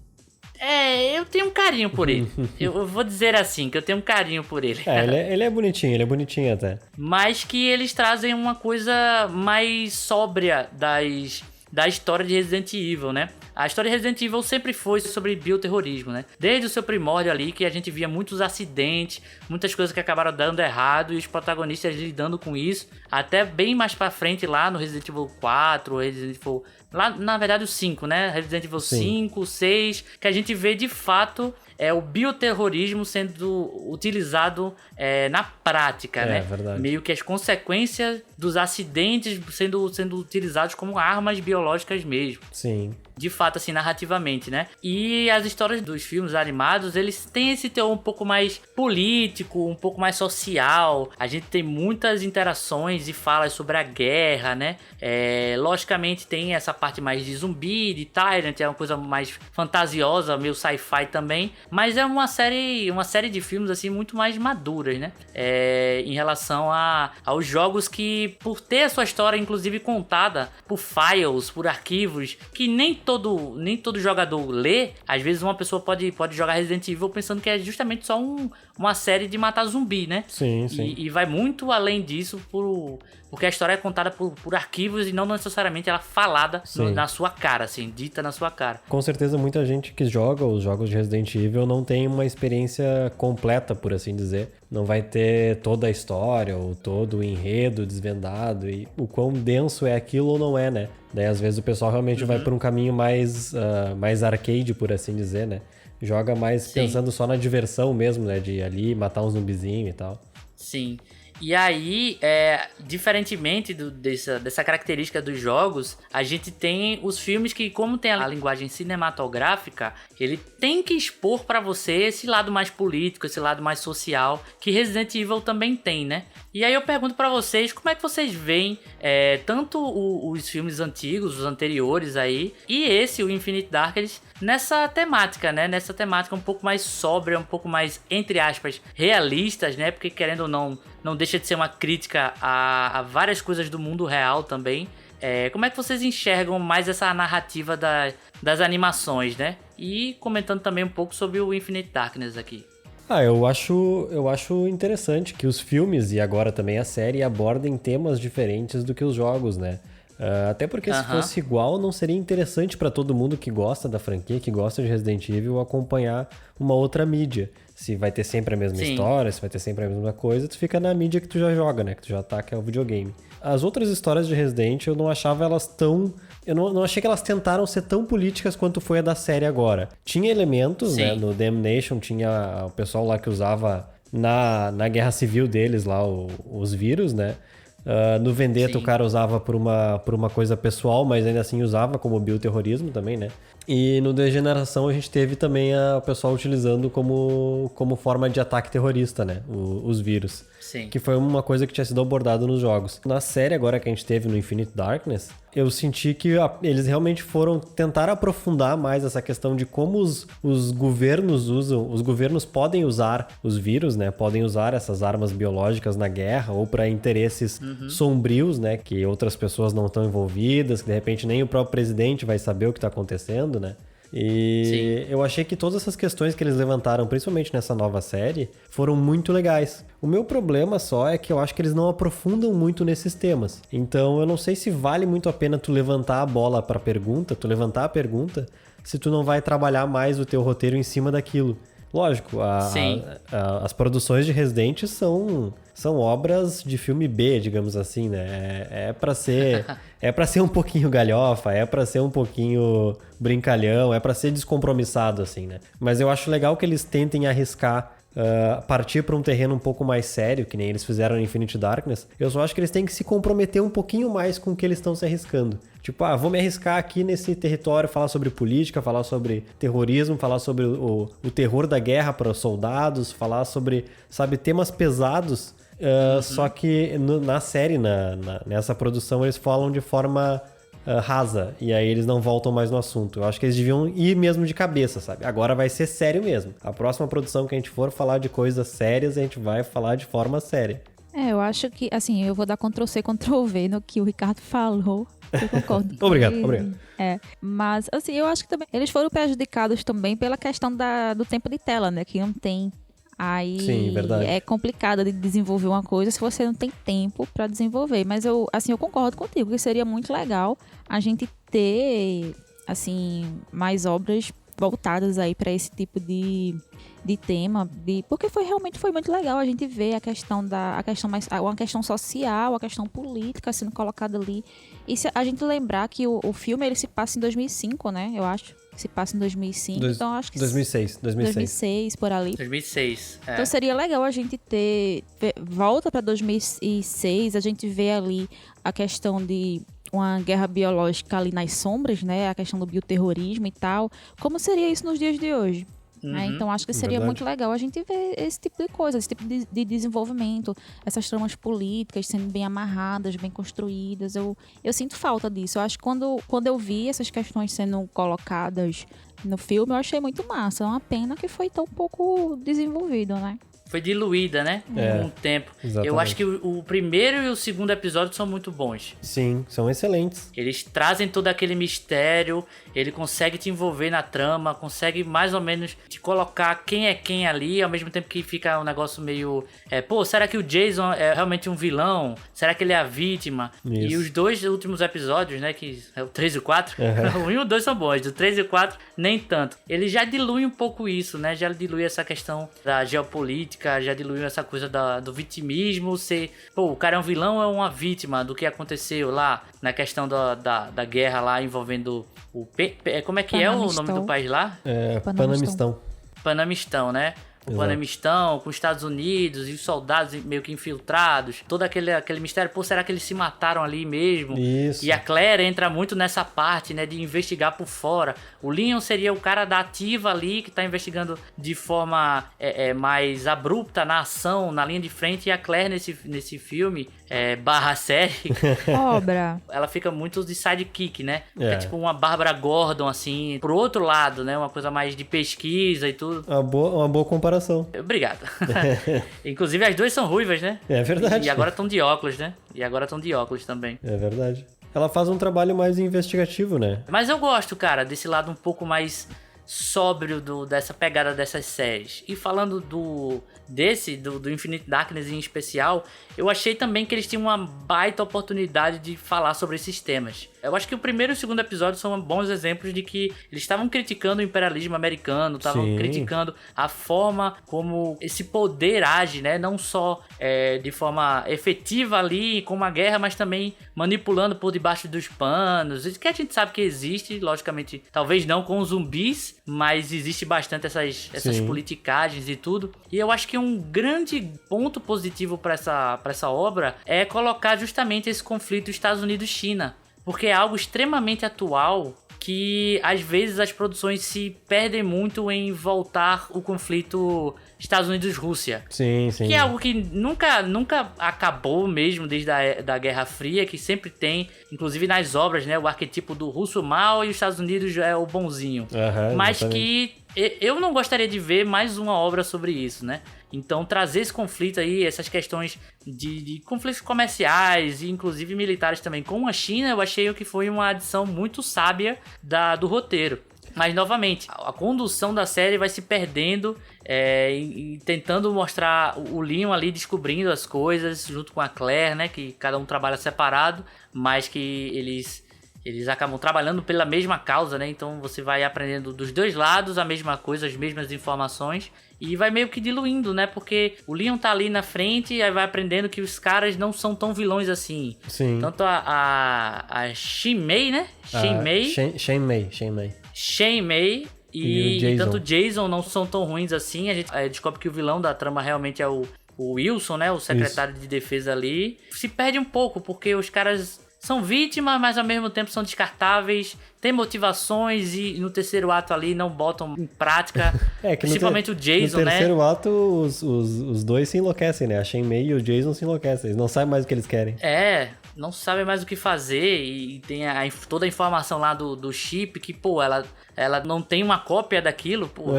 Speaker 2: Eu tenho um carinho por ele. Eu vou dizer assim, que eu tenho um carinho por ele.
Speaker 4: Ele é bonitinho até.
Speaker 2: Mas que eles trazem uma coisa mais sóbria da história de Resident Evil, né? A história de Resident Evil sempre foi sobre bioterrorismo, né? Desde o seu primórdio ali, que a gente via muitos acidentes, muitas coisas que acabaram dando errado e os protagonistas lidando com isso, até bem mais pra frente lá no Resident Evil 4, Resident Evil... Lá, na verdade, o 5, né? Resident Evil 5, 6, que a gente vê de fato o bioterrorismo sendo utilizado na prática, né?
Speaker 4: Verdade.
Speaker 2: Meio que as consequências dos acidentes sendo utilizados como armas biológicas mesmo.
Speaker 4: Sim.
Speaker 2: De fato, assim, narrativamente, né? E as histórias dos filmes animados, eles têm esse teor um pouco mais político, um pouco mais social. A gente tem muitas interações e falas sobre a guerra, né? Logicamente tem essa parte mais de zumbi, de Tyrant, é uma coisa mais fantasiosa, meio sci-fi também. Mas é uma série de filmes, assim, muito mais maduras, né? Em relação aos jogos que, por ter a sua história, inclusive, contada por files, por arquivos, que nem todo jogador lê. Às vezes uma pessoa pode jogar Resident Evil pensando que é justamente só uma série de matar zumbi, né?
Speaker 4: Sim.
Speaker 2: E vai muito além disso porque a história é contada por arquivos e não necessariamente ela falada na sua cara, assim, dita na sua cara.
Speaker 4: Com certeza muita gente que joga os jogos de Resident Evil não tem uma experiência completa, por assim dizer. Não vai ter toda a história ou todo o enredo desvendado e o quão denso é aquilo ou não é, né? Daí às vezes o pessoal realmente vai por um caminho mais arcade, por assim dizer, né? Joga mais pensando só na diversão mesmo, né? De ir ali matar um zumbizinho e tal.
Speaker 2: Sim. E aí, diferentemente dessa característica dos jogos, a gente tem os filmes que, como tem a linguagem cinematográfica, ele tem que expor pra você esse lado mais político, esse lado mais social, que Resident Evil também tem, né? E aí eu pergunto pra vocês, como é que vocês veem tanto os filmes antigos, os anteriores aí, e o Infinite Darkness, nessa temática, né? Nessa temática um pouco mais sóbria, um pouco mais, entre aspas, realistas, né? Porque, querendo ou não deixa de ser uma crítica a várias coisas do mundo real também. Como é que vocês enxergam mais essa narrativa das animações, né? E comentando também um pouco sobre o Infinite Darkness aqui.
Speaker 4: Eu acho interessante que os filmes e agora também a série abordem temas diferentes do que os jogos, né? Até porque se fosse igual, não seria interessante pra todo mundo que gosta da franquia, que gosta de Resident Evil, acompanhar uma outra mídia. Se vai ter sempre a mesma história, se vai ter sempre a mesma coisa, tu fica na mídia que tu já joga, né? Que tu já tá, que é o videogame. As outras histórias de Resident, eu não achava elas tão... Eu não achei que elas tentaram ser tão políticas quanto foi a da série agora. Tinha elementos, né? No Damnation tinha o pessoal lá que usava na guerra civil deles lá os vírus, né? No Vendetta o cara usava por uma coisa pessoal, mas ainda assim usava como bioterrorismo também, né? E no Degeneração a gente teve também o pessoal utilizando como forma de ataque terrorista, né? Os vírus.
Speaker 2: Sim.
Speaker 4: Que foi uma coisa que tinha sido abordada nos jogos. Na série agora que a gente teve no Infinite Darkness, eu senti que eles realmente foram tentar aprofundar mais essa questão de como os governos usam, os governos podem usar os vírus, né? Podem usar essas armas biológicas na guerra ou para interesses sombrios, né? Que outras pessoas não estão envolvidas, que de repente nem o próprio presidente vai saber o que está acontecendo, né? E eu achei que todas essas questões que eles levantaram, principalmente nessa nova série, foram muito legais. O meu problema só é que eu acho que eles não aprofundam muito nesses temas. Então eu não sei se vale muito a pena tu levantar a bola pra pergunta, tu levantar a pergunta, se tu não vai trabalhar mais o teu roteiro em cima daquilo. Lógico, as produções de Resident são obras de filme B, digamos assim, né? É pra ser um pouquinho galhofa, é pra ser um pouquinho brincalhão, é pra ser descompromissado, assim, né? Mas eu acho legal que eles tentem arriscar, partir pra um terreno um pouco mais sério, que nem eles fizeram no Infinite Darkness. Eu só acho que eles têm que se comprometer um pouquinho mais com o que eles estão se arriscando. Tipo, vou me arriscar aqui nesse território, falar sobre política, falar sobre terrorismo, falar sobre o terror da guerra para os soldados, falar sobre, sabe, temas pesados. Só que na série, nessa produção, eles falam de forma rasa. E aí eles não voltam mais no assunto. Eu acho que eles deviam ir mesmo de cabeça, sabe? Agora vai ser sério mesmo. A próxima produção que a gente for falar de coisas sérias, a gente vai falar de forma séria.
Speaker 3: Eu acho que, assim, eu vou dar Ctrl+C, Ctrl+V no que o Ricardo falou. Eu concordo.
Speaker 4: Obrigado.
Speaker 3: Mas, assim, eu acho que também eles foram prejudicados também pela questão do tempo de tela, né? Que não tem. Aí
Speaker 4: Sim, verdade.
Speaker 3: É complicado de desenvolver uma coisa se você não tem tempo pra desenvolver. Mas eu concordo contigo que seria muito legal a gente ter, assim, mais obras voltadas aí pra esse tipo de tema, porque realmente foi muito legal a gente ver uma questão social, a questão política sendo colocada ali. E se a gente lembrar que o filme ele se passa em 2005, né? Eu acho. Se passa em 2005, então acho que... 2006, por ali.
Speaker 2: 2006,
Speaker 3: Então seria legal a gente volta pra 2006, a gente vê ali a questão de uma guerra biológica ali nas sombras, né? A questão do bioterrorismo e tal. Como seria isso nos dias de hoje? Então acho que seria muito legal a gente ver esse tipo de coisa, esse tipo de desenvolvimento, essas tramas políticas sendo bem amarradas, bem construídas. Eu sinto falta disso. Eu acho que quando eu vi essas questões sendo colocadas no filme, eu achei muito massa. É uma pena que foi tão pouco desenvolvido, né?
Speaker 2: Foi diluída, né? Com o tempo.
Speaker 4: Exatamente. Eu
Speaker 2: acho que o primeiro e o segundo episódio são muito bons.
Speaker 4: Sim, são excelentes.
Speaker 2: Eles trazem todo aquele mistério, ele consegue te envolver na trama, consegue mais ou menos te colocar quem é quem ali, ao mesmo tempo que fica um negócio meio... será que o Jason é realmente um vilão? Será que ele é a vítima?
Speaker 4: Isso.
Speaker 2: E os dois últimos episódios, né, que é o 3 e o 4, o 1 e o 2 são bons, o 3 e o 4 nem tanto. Ele já dilui um pouco isso, né? Já dilui essa questão da geopolítica, já diluiu essa coisa do vitimismo, o cara é um vilão ou é uma vítima do que aconteceu lá na questão da guerra lá envolvendo como é que é o nome do país lá? Panamistão, né? O Panamistão com os Estados Unidos e os soldados meio que infiltrados, todo aquele mistério, será que eles se mataram ali mesmo?
Speaker 4: Isso.
Speaker 2: E a Claire entra muito nessa parte, né, de investigar por fora. O Leon seria o cara da ativa ali, que tá investigando de forma mais abrupta na ação, na linha de frente, e a Claire nesse filme, barra série,
Speaker 3: obra.
Speaker 2: Ela fica muito de sidekick, né? É tipo uma Bárbara Gordon, assim, pro outro lado, né? Uma coisa mais de pesquisa e tudo.
Speaker 4: Uma boa comparação.
Speaker 2: Obrigado. Inclusive as duas são ruivas, né?
Speaker 4: É verdade.
Speaker 2: E agora estão de óculos, né? E agora estão de óculos também.
Speaker 4: É verdade. Ela faz um trabalho mais investigativo, né?
Speaker 2: Mas eu gosto, cara, desse lado um pouco mais sóbrio dessa pegada dessas séries. E falando do Infinite Darkness em especial, eu achei também que eles tinham uma baita oportunidade de falar sobre esses temas. Eu acho que o primeiro e o segundo episódio são bons exemplos de que eles estavam criticando o imperialismo americano, estavam criticando a forma como esse poder age, né? Não só de forma efetiva ali com uma guerra, mas também manipulando por debaixo dos panos. Que a gente sabe que existe, logicamente, talvez não com zumbis, mas existe bastante essas politicagens e tudo. E eu acho que um grande ponto positivo para essa obra é colocar justamente esse conflito Estados Unidos-China. Porque é algo extremamente atual que às vezes as produções se perdem muito em voltar o conflito Estados Unidos-Rússia.
Speaker 4: Sim.
Speaker 2: Que é algo que nunca acabou mesmo desde a Guerra Fria, que sempre tem, inclusive nas obras, né, o arquetipo do russo mal e os Estados Unidos é o bonzinho. Mas exatamente. Que eu não gostaria de ver mais uma obra sobre isso, né? Então trazer esse conflito aí, essas questões de conflitos comerciais e inclusive militares também com a China, eu achei que foi uma adição muito sábia do roteiro. Mas, novamente, a condução da série vai se perdendo e tentando mostrar o Leon ali descobrindo as coisas junto com a Claire, né? Que cada um trabalha separado, mas que eles acabam trabalhando pela mesma causa, né? Então você vai aprendendo dos dois lados a mesma coisa, as mesmas informações. E vai meio que diluindo, né? Porque o Leon tá ali na frente e aí vai aprendendo que os caras não são tão vilões assim.
Speaker 4: Sim.
Speaker 2: Tanto a Shin-Mei, né? Shin-Mei e tanto o Jason não são tão ruins assim. A gente descobre que o vilão da trama realmente é o Wilson, né? O secretário de defesa ali. Se perde um pouco, porque os caras são vítimas, mas ao mesmo tempo são descartáveis, têm motivações e no terceiro ato ali não botam em prática. Principalmente o Jason, né?
Speaker 4: No terceiro ato, os dois se enlouquecem, né? A Shen-Mei e o Jason se enlouquecem. Eles não sabem mais o que eles querem.
Speaker 2: Não sabem mais o que fazer e tem toda a informação lá do chip que, pô, ela não tem uma cópia daquilo, pô,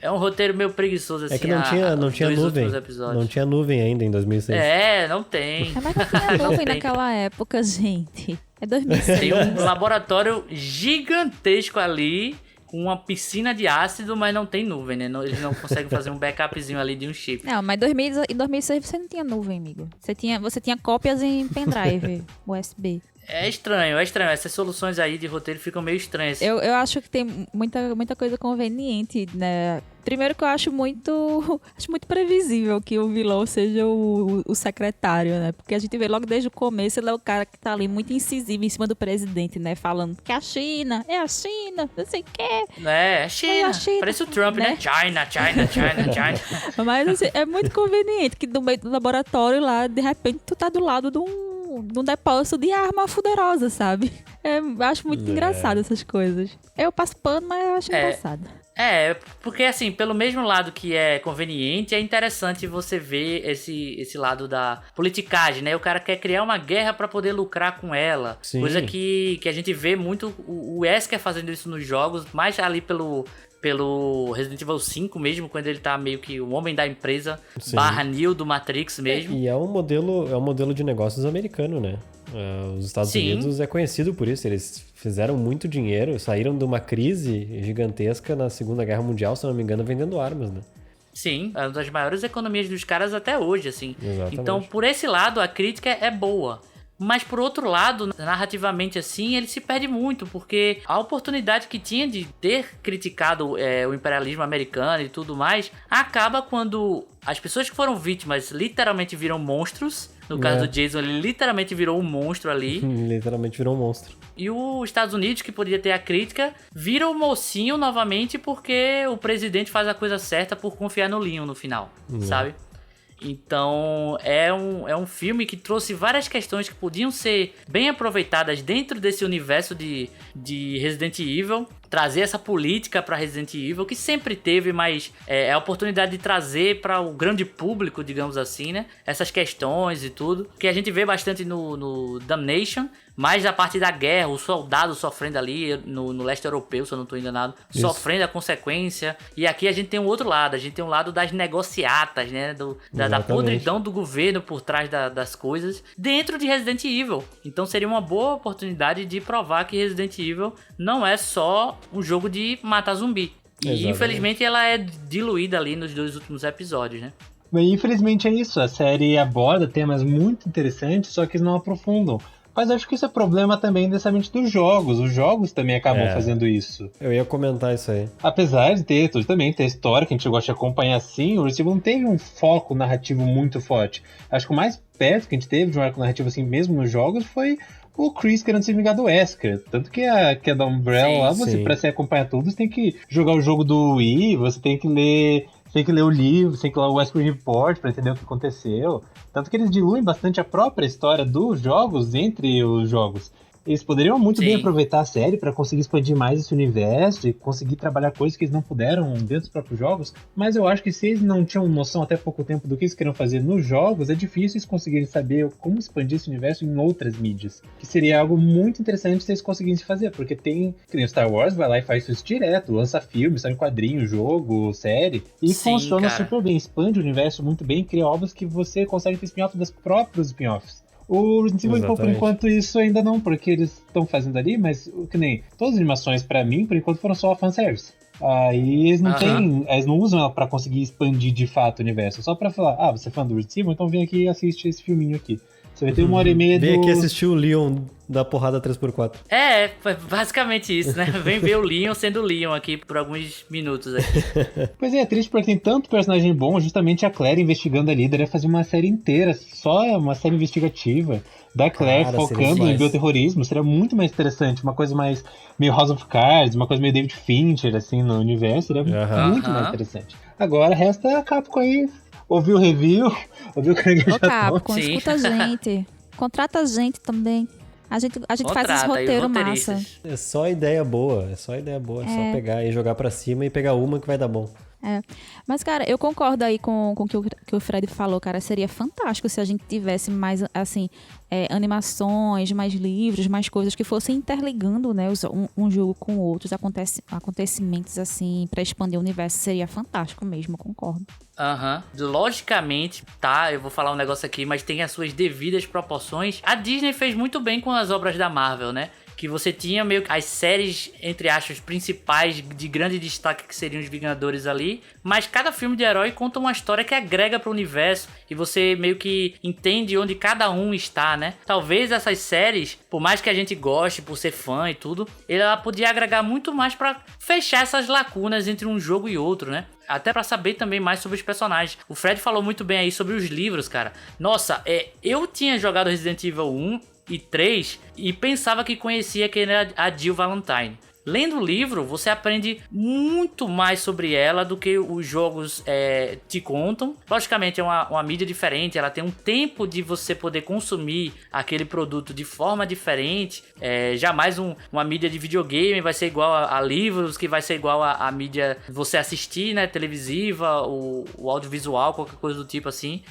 Speaker 2: é um roteiro meio preguiçoso, assim.
Speaker 4: É que não tinha nuvem. Não tinha nuvem ainda em 2006.
Speaker 2: Não tem.
Speaker 3: Mas não tinha nuvem naquela época, gente. É 2006.
Speaker 2: Tem um laboratório gigantesco ali, com uma piscina de ácido, mas não tem nuvem, né? Eles não conseguem fazer um backupzinho ali de um chip.
Speaker 3: Não, mas em 2006 você não tinha nuvem, amigo. Você tinha cópias em pendrive, USB.
Speaker 2: É estranho. Essas soluções aí de roteiro ficam meio estranhas.
Speaker 3: Eu acho que tem muita coisa conveniente, né? Primeiro que eu acho muito previsível que o vilão seja o secretário, né? Porque a gente vê logo desde o começo, ele é o cara que tá ali muito incisivo em cima do presidente, né? Falando que é a China, não sei o quê.
Speaker 2: É a China. Parece o Trump, né? China.
Speaker 3: Mas assim, é muito conveniente que no meio do laboratório lá, de repente, tu tá do lado de um depósito de arma fuderosa, sabe? Eu acho muito engraçado essas coisas. Eu passo pano, mas eu acho engraçado.
Speaker 2: Porque assim, pelo mesmo lado que é conveniente, é interessante você ver esse lado da politicagem, né? O cara quer criar uma guerra pra poder lucrar com ela. Sim. Coisa que a gente vê muito o Wesker fazendo isso nos jogos, mais ali pelo Resident Evil 5 mesmo, quando ele tá meio que o homem da empresa, / Neo do Matrix mesmo.
Speaker 4: E é um modelo de negócios americano, né? Os Estados Unidos é conhecido por isso, eles fizeram muito dinheiro, saíram de uma crise gigantesca na Segunda Guerra Mundial, se não me engano, vendendo armas, né?
Speaker 2: Sim, é uma das maiores economias dos caras até hoje, assim.
Speaker 4: Exatamente.
Speaker 2: Então, por esse lado, a crítica é boa. Mas, por outro lado, narrativamente assim, ele se perde muito, porque a oportunidade que tinha de ter criticado o imperialismo americano e tudo mais, acaba quando as pessoas que foram vítimas literalmente viram monstros. No caso do Jason, ele literalmente virou um monstro ali.
Speaker 4: Literalmente virou um monstro.
Speaker 2: E os Estados Unidos, que poderia ter a crítica, vira o mocinho novamente porque o presidente faz a coisa certa por confiar no Leon no final, sabe? Então, é um filme que trouxe várias questões que podiam ser bem aproveitadas dentro desse universo de Resident Evil. Trazer essa política para Resident Evil, que sempre teve, mas é a oportunidade de trazer para o grande público, digamos assim, né? Essas questões e tudo. Que a gente vê bastante no Damnation, mais a parte da guerra, o soldado sofrendo ali no leste europeu, se eu não estou enganado, sofrendo a consequência. E aqui a gente tem um outro lado, a gente tem um lado das negociatas, né? Da podridão do governo por trás das coisas dentro de Resident Evil. Então seria uma boa oportunidade de provar que Resident Evil não é só um jogo de matar zumbi. E
Speaker 4: Exatamente.
Speaker 2: infelizmente ela é diluída ali nos 2 últimos episódios, né?
Speaker 5: Mas infelizmente é isso, a série aborda temas muito interessantes, só que eles não aprofundam. Mas acho que isso é problema também dessamente dos jogos. Os jogos também acabam fazendo isso.
Speaker 4: Eu ia comentar isso aí.
Speaker 5: Apesar de ter história que a gente gosta de acompanhar assim, o Resident Evil não teve um foco narrativo muito forte. Acho que o mais perto que a gente teve de um arco narrativo assim mesmo nos jogos foi o Chris querendo se vingar do Wesker. Tanto que a da Umbrella lá, pra você acompanhar tudo, você tem que jogar o jogo do Wii, você tem que ler o livro, você tem que ler o Wesker Report pra entender o que aconteceu. Tanto que eles diluem bastante a própria história dos jogos entre os jogos. Eles poderiam muito bem aproveitar a série para conseguir expandir mais esse universo e conseguir trabalhar coisas que eles não puderam dentro dos próprios jogos, mas eu acho que se eles não tinham noção até pouco tempo do que eles queriam fazer nos jogos, é difícil eles conseguirem saber como expandir esse universo em outras mídias, que seria algo muito interessante se eles conseguissem fazer, porque tem, que nem o Star Wars vai lá e faz isso direto, lança filme, sai em quadrinho, jogo, série, e funciona super bem, expande o universo muito bem, cria obras que você consegue ter spin-off dos próprios spin-offs. O Resident Evil, por enquanto, isso ainda não, porque eles estão fazendo ali, mas que nem todas as animações, pra mim, por enquanto, foram só fanservice. Aí eles não eles não usam ela pra conseguir expandir de fato o universo, só pra falar, você é fã do Resident Evil, então vem aqui e assiste esse filminho aqui. Você vai ter 1h30
Speaker 4: Vem aqui assistir o Leon da porrada 3x4.
Speaker 2: É, basicamente isso, né? Vem ver o Leon sendo o Leon aqui por alguns minutos aqui.
Speaker 5: Pois é triste porque tem tanto personagem bom, justamente a Claire investigando a líder, ia fazer uma série inteira, só uma série investigativa da Claire focando em bioterrorismo, seria muito mais interessante, uma coisa mais meio House of Cards, uma coisa meio David Fincher, assim, no universo, seria muito mais interessante. Agora resta a Capcom aí, ouvir o review, ouvir o Caranguejo Atômico.
Speaker 3: Capcom, escuta a gente, contrata a gente também. A gente faz esse roteiro massa.
Speaker 4: É só ideia boa, é só só pegar e jogar pra cima e pegar uma que vai dar bom.
Speaker 3: Mas, cara, eu concordo aí com o que o Fred falou, cara. Seria fantástico se a gente tivesse mais, assim, animações, mais livros, mais coisas que fossem interligando, né, um jogo com outros, acontecimentos, assim, pra expandir o universo. Seria fantástico mesmo, concordo.
Speaker 2: Logicamente, eu vou falar um negócio aqui, mas tem as suas devidas proporções. A Disney fez muito bem com as obras da Marvel, né? Que você tinha meio que as séries, entre aspas, principais de grande destaque, que seriam os Vingadores ali, mas cada filme de herói conta uma história que agrega pro universo e você meio que entende onde cada um está, né? Talvez essas séries, por mais que a gente goste, por ser fã e tudo, ela podia agregar muito mais pra fechar essas lacunas entre um jogo e outro, né? Até pra saber também mais sobre os personagens. O Fred falou muito bem aí sobre os livros, cara. Nossa, eu tinha jogado Resident Evil 1 e 3 e pensava que conhecia quem era a Jill Valentine. Lendo o livro, você aprende muito mais sobre ela do que os jogos te contam. Logicamente é uma mídia diferente, ela tem um tempo de você poder consumir aquele produto de forma diferente. Jamais uma mídia de videogame vai ser igual a livros, que vai ser igual a mídia você assistir, né, televisiva, o audiovisual, qualquer coisa do tipo assim.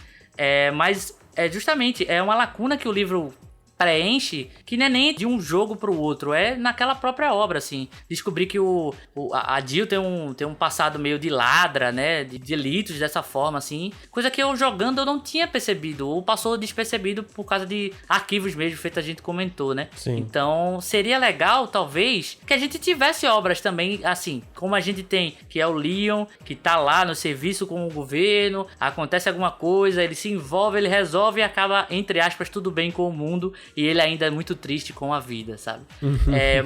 Speaker 2: Mas justamente é uma lacuna que o livro preenche, que não é nem de um jogo pro outro, é naquela própria obra, assim. Descobri que a Jill tem um passado meio de ladra, né, de delitos dessa forma, assim, coisa que eu jogando eu não tinha percebido, ou passou despercebido por causa de arquivos mesmo, feito a gente comentou, né.
Speaker 4: Sim.
Speaker 2: Então, seria legal, talvez, que a gente tivesse obras também, assim, como a gente tem, que é o Leon, que tá lá no serviço com o governo, acontece alguma coisa, ele se envolve, ele resolve e acaba, entre aspas, tudo bem com o mundo, e ele ainda é muito triste com a vida, sabe?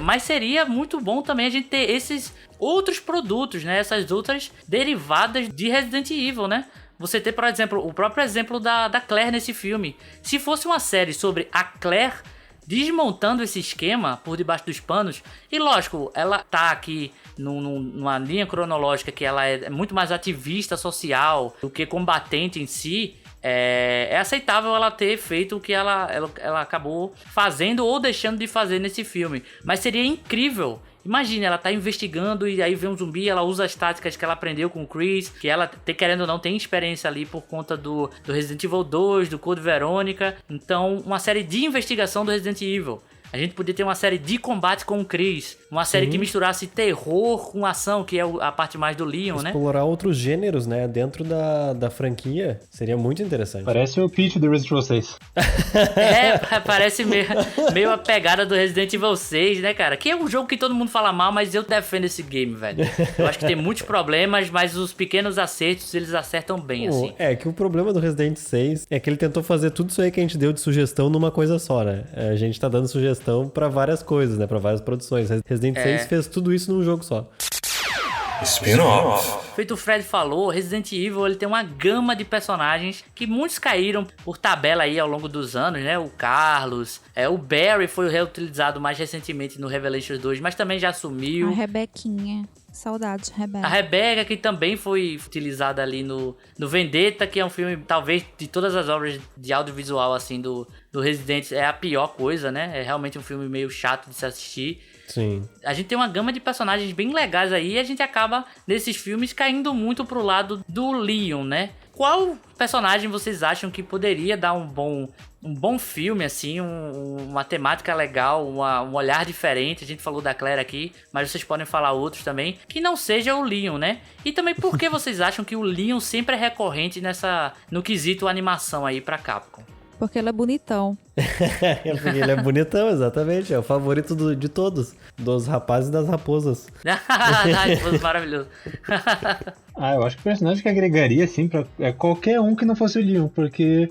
Speaker 2: Mas seria muito bom também a gente ter esses outros produtos, né? Essas outras derivadas de Resident Evil, né? Você ter, por exemplo, o próprio exemplo da Claire nesse filme. Se fosse uma série sobre a Claire desmontando esse esquema por debaixo dos panos, e lógico, ela tá aqui numa linha cronológica que ela é muito mais ativista social do que combatente em si, é aceitável ela ter feito o que ela acabou fazendo ou deixando de fazer nesse filme. Mas seria incrível. Imagina, ela tá investigando e aí vê um zumbi, ela usa as táticas que ela aprendeu com o Chris, que ela, querendo ou não, tem experiência ali por conta do Resident Evil 2, do Code Verônica. Então, uma série de investigação do Resident Evil. A gente podia ter uma série de combate com o Chris. Uma série que misturasse terror com ação, que é a parte mais do Leon, né?
Speaker 4: Explorar outros gêneros, né? Dentro da franquia. Seria muito interessante.
Speaker 5: Parece o Peach do Resident Evil 6.
Speaker 2: Parece meio a pegada do Resident Evil 6, né, cara? Que é um jogo que todo mundo fala mal, mas eu defendo esse game, velho. Eu acho que tem muitos problemas, mas os pequenos acertos, eles acertam bem, assim.
Speaker 4: É que o problema do Resident 6 é que ele tentou fazer tudo isso aí que a gente deu de sugestão numa coisa só, né? A gente tá dando sugestão pra várias coisas, né? Pra várias produções. Resident 6 fez tudo isso num jogo só.
Speaker 1: Spin-off.
Speaker 2: Feito o Fred falou, Resident Evil ele tem uma gama de personagens que muitos caíram por tabela aí ao longo dos anos, né? O Carlos, o Barry foi reutilizado mais recentemente no Revelations 2, mas também já sumiu.
Speaker 3: A Rebequinha. Saudades, Rebeca.
Speaker 2: A Rebeca, que também foi utilizada ali no Vendetta, que é um filme, talvez, de todas as obras de audiovisual, assim, do Resident, é a pior coisa, né? É realmente um filme meio chato de se assistir.
Speaker 4: Sim.
Speaker 2: A gente tem uma gama de personagens bem legais aí e a gente acaba, nesses filmes, caindo muito pro lado do Leon, né? Qual personagem vocês acham que poderia dar um bom filme, assim, uma temática legal, um olhar diferente? A gente falou da Claire aqui, mas vocês podem falar outros também, que não seja o Leon, né? E também por que vocês acham que o Leon sempre é recorrente no quesito animação aí pra Capcom?
Speaker 3: Porque ele é bonitão.
Speaker 4: Porque ele é bonitão, exatamente. É o favorito de todos. Dos rapazes e das raposas.
Speaker 2: Maravilhoso.
Speaker 5: Eu acho que o personagem que agregaria, assim, pra qualquer um que não fosse o Leon, porque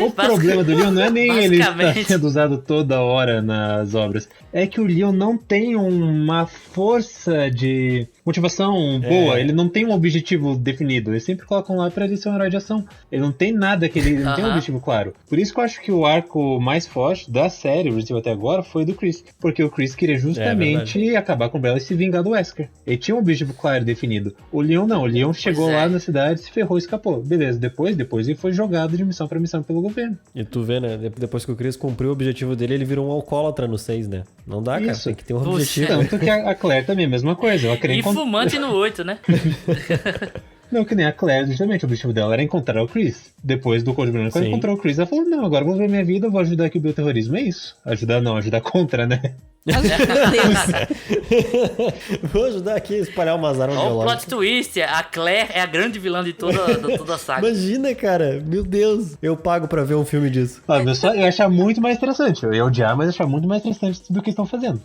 Speaker 5: o problema do Leon não é nem ele estar sendo usado toda hora nas obras. É que o Leon não tem uma força de motivação boa, ele não tem um objetivo definido. Eles sempre colocam lá pra ele ser um herói de ação. Ele não tem nada que ele não tem um objetivo claro. Por isso que eu acho que o arco mais forte da série, o Resident Evil até agora, foi do Chris. Porque o Chris queria justamente acabar com o Umbrella e se vingar do Wesker. Ele tinha um objetivo claro e definido. O Leon não. O Leon chegou lá na cidade, se ferrou e escapou. Beleza, depois ele foi jogado de missão pra missão pelo governo.
Speaker 4: E tu vê, né? Depois que o Chris cumpriu o objetivo dele, ele virou um alcoólatra no 6, né? Não dá, cara. Tem que ter um objetivo.
Speaker 5: Tanto que a Claire também, a mesma coisa. Ela queria
Speaker 2: fumante no 8, né?
Speaker 5: Não, que nem a Claire, justamente, o objetivo dela era encontrar o Chris. Depois do Code Verônica, quando encontrou o Chris, ela falou, não, agora eu vou ver minha vida, eu vou ajudar aqui o bioterrorismo. É isso. Ajudar contra, né?
Speaker 4: Vou ajudar aqui a espalhar umas armas
Speaker 2: biológicas.
Speaker 4: Olha
Speaker 2: o plot twist, a Claire é a grande vilã de toda a saga.
Speaker 4: Imagina, cara, meu Deus, eu pago pra ver um filme disso.
Speaker 5: Eu ia achar muito mais interessante, eu ia odiar, mas achar muito mais interessante do que estão fazendo.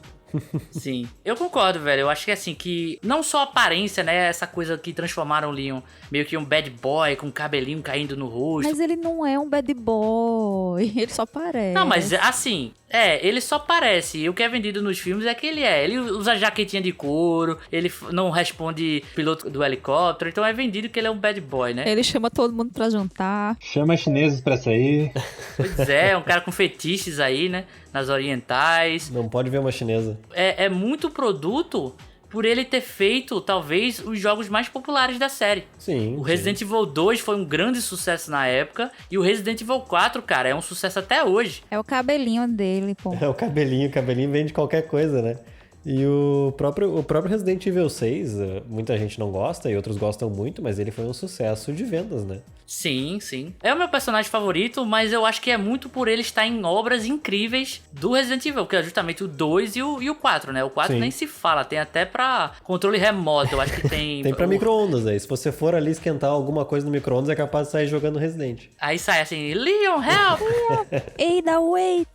Speaker 2: Sim, eu concordo, velho. Eu acho que assim, que não só a aparência, né? Essa coisa que transformaram o Leon meio que um bad boy com cabelinho caindo no rosto.
Speaker 3: Mas ele não é um bad boy, ele só parece.
Speaker 2: Não, mas assim, ele só parece. E o que é vendido nos filmes é que ele é. Ele usa jaquetinha de couro, ele não responde piloto do helicóptero, então é vendido que ele é um bad boy, né?
Speaker 3: Ele chama todo mundo pra jantar.
Speaker 5: Chama chineses pra sair.
Speaker 2: Pois é, um cara com fetiches aí, né? Nas orientais.
Speaker 4: Não pode ver uma chinesa.
Speaker 2: É muito produto por ele ter feito, talvez, os jogos mais populares da série.
Speaker 4: Sim.
Speaker 2: O Resident Evil 2 foi um grande sucesso na época. E o Resident Evil 4, cara, é um sucesso até hoje.
Speaker 3: É o cabelinho dele, pô.
Speaker 4: É o cabelinho vende qualquer coisa, né? E o próprio Resident Evil 6, muita gente não gosta e outros gostam muito, mas ele foi um sucesso de vendas, né?
Speaker 2: Sim, sim. É o meu personagem favorito, mas eu acho que é muito por ele estar em obras incríveis do Resident Evil, que é justamente o 2 e o 4, né? O 4 nem se fala, tem até pra controle remoto, eu acho que tem...
Speaker 4: Tem pra micro-ondas aí, se você for ali esquentar alguma coisa no micro-ondas, é capaz de sair jogando Resident.
Speaker 2: Aí sai assim, Leon, help!
Speaker 3: Ada, wait!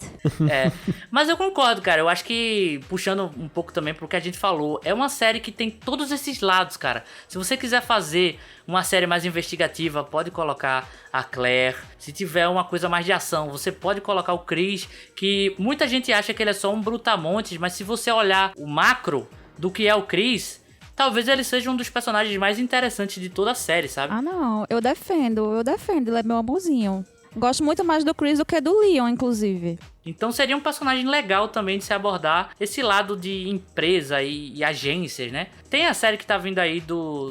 Speaker 2: Mas eu concordo, cara, eu acho que, puxando um pouco também pro que a gente falou, é uma série que tem todos esses lados, cara. Se você quiser fazer uma série mais investigativa, pode colocar a Claire. Se tiver uma coisa mais de ação, você pode colocar o Chris, que muita gente acha que ele é só um brutamontes, mas se você olhar o macro do que é o Chris, talvez ele seja um dos personagens mais interessantes de toda a série, sabe?
Speaker 3: Ah, não, eu defendo, ele é meu amorzinho. Gosto muito mais do Chris do que do Leon, inclusive.
Speaker 2: Então seria um personagem legal também de se abordar esse lado de empresa e agências, né? Tem a série que tá vindo aí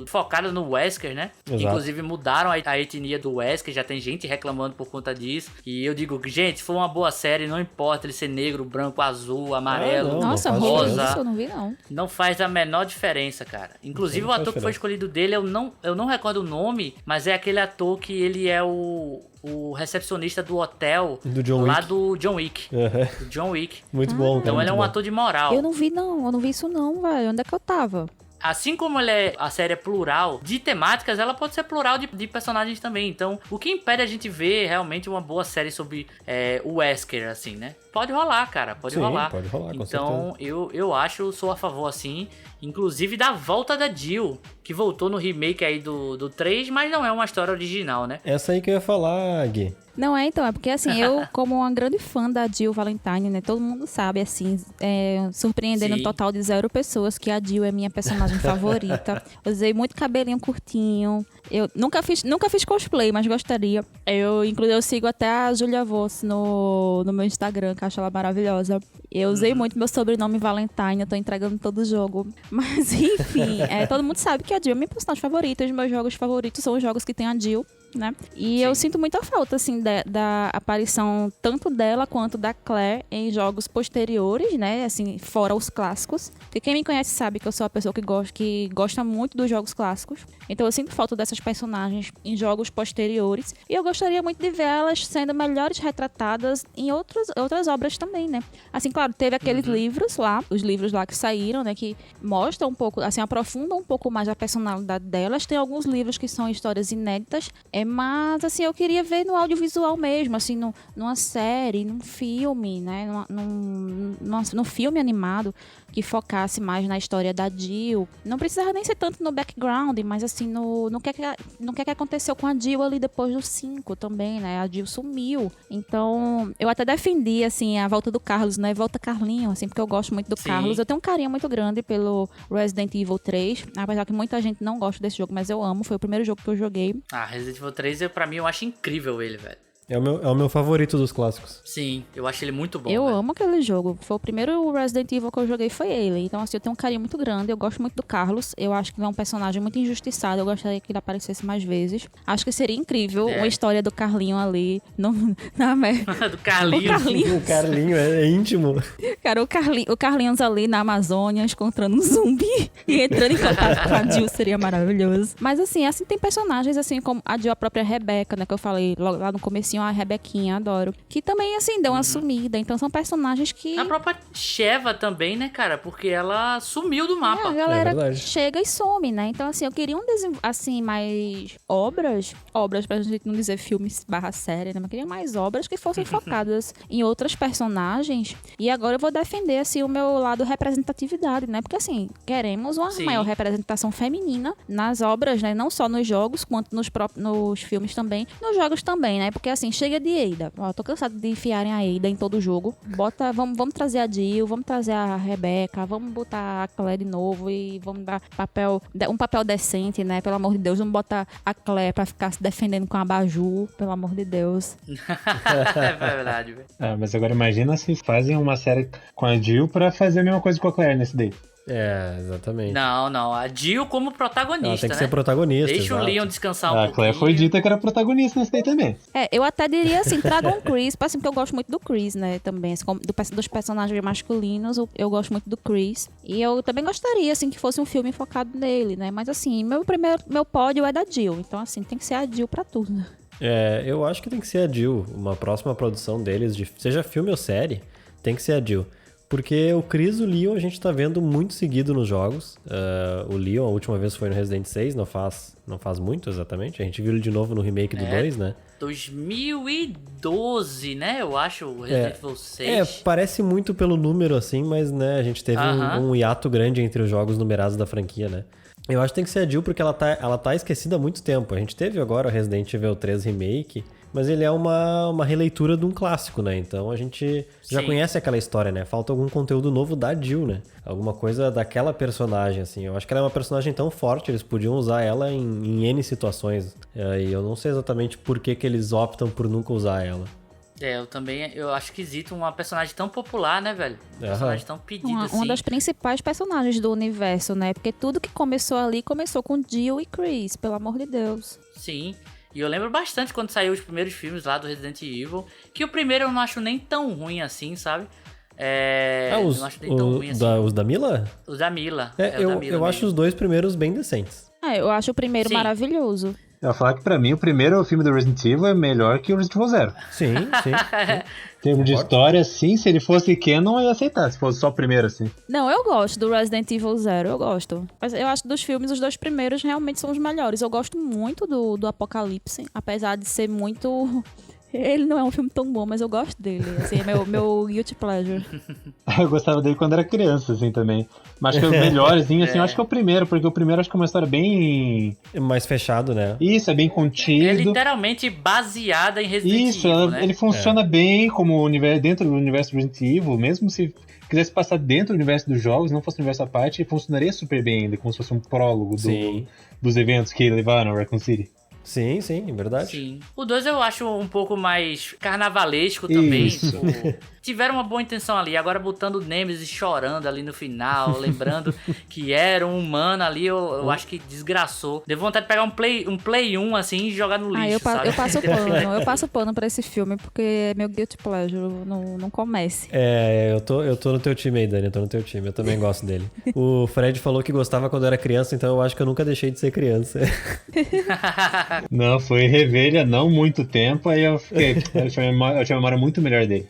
Speaker 2: focada no Wesker, né?
Speaker 4: Exato.
Speaker 2: Inclusive mudaram a etnia do Wesker, já tem gente reclamando por conta disso. E eu digo, gente, se for uma boa série, não importa ele ser negro, branco, azul, amarelo,
Speaker 3: Nossa,
Speaker 2: rosa.
Speaker 3: Isso eu não vi, não.
Speaker 2: Não faz a menor diferença, cara. Inclusive o ator que foi escolhido dele, eu não recordo o nome, mas é aquele ator que ele é o recepcionista do hotel
Speaker 4: do John
Speaker 2: lá
Speaker 4: Wick.
Speaker 2: do John Wick. Wick.
Speaker 4: Uhum.
Speaker 2: Do John Wick.
Speaker 4: Muito bom, cara.
Speaker 2: Então ele é um
Speaker 4: bom.
Speaker 2: ator de moral.
Speaker 3: Eu não vi isso não, velho. Onde é que eu tava?
Speaker 2: Assim como a série é plural de temáticas, ela pode ser plural de personagens também. Então, o que impede a gente ver realmente uma boa série sobre o Wesker, assim, né? Pode rolar, cara, pode rolar.
Speaker 4: Pode rolar, com
Speaker 2: então, sou a favor, assim, inclusive da volta da Jill, que voltou no remake aí do 3, mas não é uma história original, né?
Speaker 4: Essa aí que eu ia falar, Gui.
Speaker 3: Não é, então, é porque assim, eu, como uma grande fã da Jill Valentine, né, todo mundo sabe, assim, surpreendendo um total de 0 pessoas que a Jill é minha personagem favorita. Eu usei muito cabelinho curtinho, eu nunca fiz cosplay, mas gostaria. Inclusive, eu sigo até a Julia Voss no meu Instagram, que eu acho ela maravilhosa. Eu usei muito meu sobrenome Valentine, eu tô entregando todo o jogo. Mas, enfim, todo mundo sabe que a Jill é minha personagem favorita, os meus jogos favoritos são os jogos que tem a Jill, né? E eu sinto muita falta, assim, da aparição tanto dela quanto da Claire em jogos posteriores, né? Assim, fora os clássicos. Porque quem me conhece sabe que eu sou a pessoa que gosta muito dos jogos clássicos. Então eu sinto falta dessas personagens em jogos posteriores. E eu gostaria muito de ver elas sendo melhores retratadas em outras obras também, né? Assim, claro, teve aqueles livros lá, os livros lá que saíram, né? Que mostram um pouco, assim, aprofundam um pouco mais a personalidade delas. Tem alguns livros que são histórias inéditas, mas, assim, eu queria ver no audiovisual mesmo, assim, numa série, num filme, né? Num filme animado que focasse mais na história da Jill. Não precisava nem ser tanto no background, mas, assim, no que aconteceu com a Jill ali depois do 5 também, né? A Jill sumiu. Então, eu até defendi, assim, a volta do Carlos, né? Volta Carlinho, assim, porque eu gosto muito do Carlos. Eu tenho um carinho muito grande pelo Resident Evil 3, apesar que muita gente não gosta desse jogo, mas eu amo. Foi o primeiro jogo que eu joguei.
Speaker 2: Resident Evil 3, pra mim, eu acho incrível ele, velho.
Speaker 4: É o meu favorito dos clássicos.
Speaker 2: Sim, eu acho ele muito bom.
Speaker 3: Eu
Speaker 2: velho.
Speaker 3: amo aquele jogo. Foi o primeiro Resident Evil que eu joguei, foi ele. Então, assim, eu tenho um carinho muito grande. Eu gosto muito do Carlos. Eu acho que ele é um personagem muito injustiçado. Eu gostaria que ele aparecesse mais vezes. Acho que seria incrível uma história do Carlinho ali.
Speaker 2: Do Carlinhos.
Speaker 4: O Carlinho é íntimo.
Speaker 3: Cara, o Carlinhos ali na Amazônia, encontrando um zumbi e entrando em contato com a Jill seria maravilhoso. Mas, assim, tem personagens, assim, como a Jill, a própria Rebeca, né? Que eu falei lá no comecinho, a Rebequinha, adoro. Que também, assim, deu uma sumida. Então, são personagens que...
Speaker 2: A própria Sheva também, né, cara? Porque ela sumiu do mapa.
Speaker 3: a galera
Speaker 4: verdade.
Speaker 3: chega e some, né? Então, assim, eu queria assim, mais obras pra gente não dizer filmes / série, né? Mas eu queria mais obras que fossem focadas em outras personagens. E agora eu vou defender, assim, o meu lado representatividade, né? Porque, assim, queremos uma maior representação feminina nas obras, né? Não só nos jogos, quanto nos filmes também. Nos jogos também, né? Porque, assim, chega de Ada. Ó, tô cansado de enfiarem a Ada em todo jogo. Vamos trazer a Jill, vamos trazer a Rebeca, vamos botar a Claire de novo e vamos dar um papel decente, né? Pelo amor de Deus, vamos botar a Claire pra ficar se defendendo com a Baju, pelo amor de Deus.
Speaker 2: É verdade, velho.
Speaker 5: Mas agora imagina se fazem uma série com a Jill pra fazer a mesma coisa com a Claire nesse daí.
Speaker 4: É, exatamente.
Speaker 2: Não. A Jill como protagonista,
Speaker 4: Ela tem que
Speaker 2: né?
Speaker 4: ser protagonista.
Speaker 2: Deixa
Speaker 4: exato.
Speaker 2: o Leon descansar um
Speaker 5: A
Speaker 2: pouquinho.
Speaker 5: Claire foi dita que era protagonista nesse daí também.
Speaker 3: Eu até diria assim, tragam o Chris, assim, porque eu gosto muito do Chris, né, também, assim, dos personagens masculinos, eu gosto muito do Chris, e eu também gostaria, assim, que fosse um filme focado nele, né, mas assim, meu pódio é da Jill, então assim, tem que ser a Jill pra tudo.
Speaker 4: Eu acho que tem que ser a Jill. Uma próxima produção deles, seja filme ou série, tem que ser a Jill. Porque o Chris e o Leon a gente tá vendo muito seguido nos jogos. O Leon, a última vez foi no Resident 6, não faz muito exatamente. A gente viu ele de novo no remake do 2, né?
Speaker 2: 2012, né? Eu acho, o Resident Evil 6.
Speaker 4: Parece muito pelo número assim, mas né, a gente teve um hiato grande entre os jogos numerados da franquia, né? Eu acho que tem que ser a Jill porque ela tá esquecida há muito tempo. A gente teve agora o Resident Evil 3 Remake, mas ele é uma releitura de um clássico, né? Então a gente já conhece aquela história, né? Falta algum conteúdo novo da Jill, né? Alguma coisa daquela personagem, assim. Eu acho que ela é uma personagem tão forte, eles podiam usar ela em N situações. E eu não sei exatamente por que eles optam por nunca usar ela.
Speaker 2: Eu acho esquisito uma personagem tão popular, né, velho? Uma personagem tão pedida assim.
Speaker 3: Uma das principais personagens do universo, né? Porque tudo que começou ali começou com Jill e Chris, pelo amor de Deus.
Speaker 2: Sim. E eu lembro bastante quando saiu os primeiros filmes lá do Resident Evil, que o primeiro eu não acho nem tão ruim assim, sabe?
Speaker 4: Os,
Speaker 2: não acho nem tão ruim assim.
Speaker 4: Os da Mila?
Speaker 2: Os da Mila.
Speaker 4: Eu acho os dois primeiros bem decentes.
Speaker 3: Eu acho o primeiro
Speaker 2: Sim.
Speaker 3: maravilhoso.
Speaker 5: Eu ia falar que pra mim o primeiro filme do Resident Evil é melhor que o Resident Evil Zero.
Speaker 4: Sim.
Speaker 5: Em termos de história, sim, se ele fosse canon, eu ia aceitar, se fosse só o primeiro, assim.
Speaker 3: Não, eu gosto do Resident Evil Zero, eu gosto. Mas eu acho que dos filmes, os 2 primeiros realmente são os melhores. Eu gosto muito do Apocalipse, apesar de ser muito... Ele não é um filme tão bom, mas eu gosto dele. Assim, é meu guilty pleasure.
Speaker 5: Eu gostava dele quando era criança, assim, também. Mas acho que o melhorzinho, assim, eu acho que é o primeiro, porque o primeiro acho que é uma história bem...
Speaker 4: Mais fechado, né?
Speaker 5: Isso, é bem contido.
Speaker 2: É literalmente baseada em Resident Evil, né?
Speaker 5: Ele funciona bem como dentro do universo Resident Evil, mesmo se quisesse passar dentro do universo dos jogos, não fosse um universo à parte, funcionaria super bem ainda, como se fosse um prólogo dos eventos que levaram a Raccoon City.
Speaker 4: Sim, verdade.
Speaker 2: Sim. O 2 eu acho um pouco mais carnavalesco também.
Speaker 5: Isso.
Speaker 2: Tipo, tiveram uma boa intenção ali. Agora botando o Nemesis chorando ali no final, lembrando que era um humano ali, eu acho que desgraçou. Deu vontade de pegar um Play 1 assim e jogar no lixo, sabe?
Speaker 3: Eu passo pano pra esse filme, porque é meu guilty pleasure, não comece.
Speaker 4: Eu tô no teu time aí, Dani, eu tô no teu time, eu também gosto dele. O Fred falou que gostava quando era criança, então eu acho que eu nunca deixei de ser criança.
Speaker 5: Não, foi rever ele há não muito tempo, aí eu fiquei. Eu tinha uma memória muito melhor dele.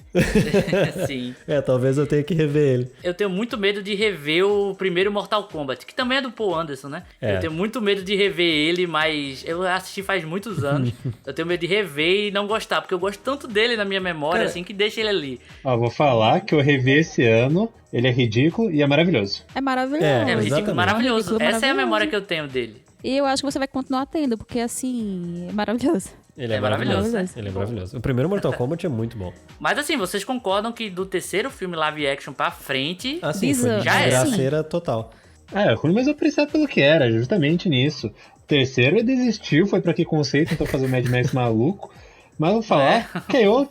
Speaker 2: Sim.
Speaker 4: Talvez eu tenha que rever ele.
Speaker 2: Eu tenho muito medo de rever o primeiro Mortal Kombat, que também é do Paul Anderson, né? Eu tenho muito medo de rever ele, mas eu assisti faz muitos anos. Eu tenho medo de rever e não gostar, porque eu gosto tanto dele na minha memória, assim, que deixa ele ali.
Speaker 5: Ó, vou falar que eu revi esse ano, ele é ridículo e é maravilhoso.
Speaker 3: É maravilhoso.
Speaker 2: É ridículo,
Speaker 4: exatamente.
Speaker 2: maravilhoso.
Speaker 3: Ridículo,
Speaker 2: Essa é a memória que eu tenho dele.
Speaker 3: E eu acho que você vai continuar tendo, porque assim, é maravilhoso.
Speaker 4: Ele
Speaker 2: É maravilhoso, né?
Speaker 4: Ele é maravilhoso. O primeiro Mortal Kombat é muito bom.
Speaker 2: Mas assim, vocês concordam que do terceiro filme live action pra frente...
Speaker 4: Assim, foi
Speaker 3: Bizarro.
Speaker 2: Já é,
Speaker 4: desgraceira total.
Speaker 5: É ruim, mas eu apreciava pelo que era, justamente nisso. O terceiro ele desistiu, foi pra que conceito, tentou fazer o Mad Max maluco. Mas eu vou falar que eu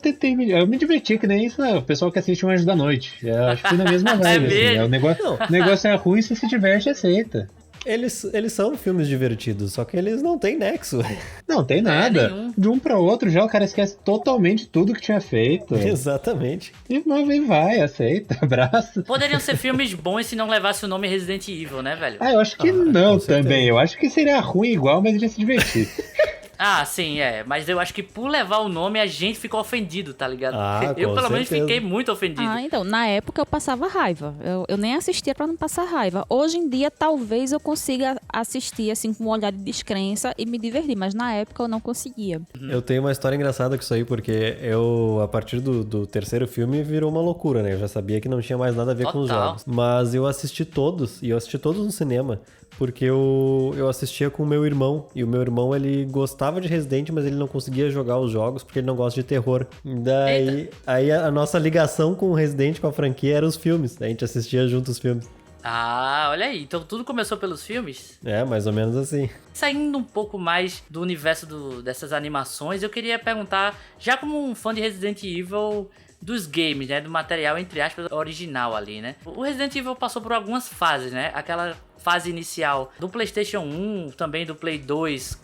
Speaker 5: me diverti, que nem isso, né? O pessoal que assiste um Anjo da Noite. Eu acho que foi na mesma vibe, assim,
Speaker 2: mesmo?
Speaker 5: O negócio é ruim, se diverte, aceita.
Speaker 4: Eles são filmes divertidos, só que eles não têm nexo.
Speaker 5: Não tem nada.
Speaker 2: nenhum.
Speaker 5: De um pra outro já o cara esquece totalmente tudo que tinha feito.
Speaker 4: Exatamente.
Speaker 5: E vai, aceita, abraça.
Speaker 2: Poderiam ser filmes bons se não levasse o nome Resident Evil, né, velho?
Speaker 5: Eu acho que não
Speaker 4: com certeza.
Speaker 5: também. Eu acho que seria ruim igual, mas iria se divertir.
Speaker 2: Ah, sim, mas eu acho que por levar o nome a gente ficou ofendido, tá ligado? Eu
Speaker 4: com
Speaker 2: pelo menos
Speaker 4: certeza.
Speaker 2: fiquei muito ofendido.
Speaker 3: Então, na época eu passava raiva. Eu nem assistia pra não passar raiva. Hoje em dia, talvez eu consiga assistir, assim, com um olhar de descrença e me divertir, mas na época eu não conseguia.
Speaker 4: Eu tenho uma história engraçada com isso aí, porque a partir do terceiro filme, virou uma loucura, né? Eu já sabia que não tinha mais nada a ver com os
Speaker 2: Total.
Speaker 4: jogos. Mas eu assisti todos, e eu assisti todos no cinema. Porque eu assistia com o meu irmão, e o meu irmão, ele gostava de Resident, mas ele não conseguia jogar os jogos porque ele não gosta de terror. Daí a nossa ligação com o Resident, com a franquia, era os filmes. A gente assistia junto os filmes.
Speaker 2: Ah, olha aí. Então tudo começou pelos filmes?
Speaker 4: É, mais ou menos assim.
Speaker 2: Saindo um pouco mais do universo dessas animações, eu queria perguntar, já como um fã de Resident Evil... dos games, né, do material, entre aspas, original ali, né? O Resident Evil passou por algumas fases, né? Aquela fase inicial do PlayStation 1, também do Play 2,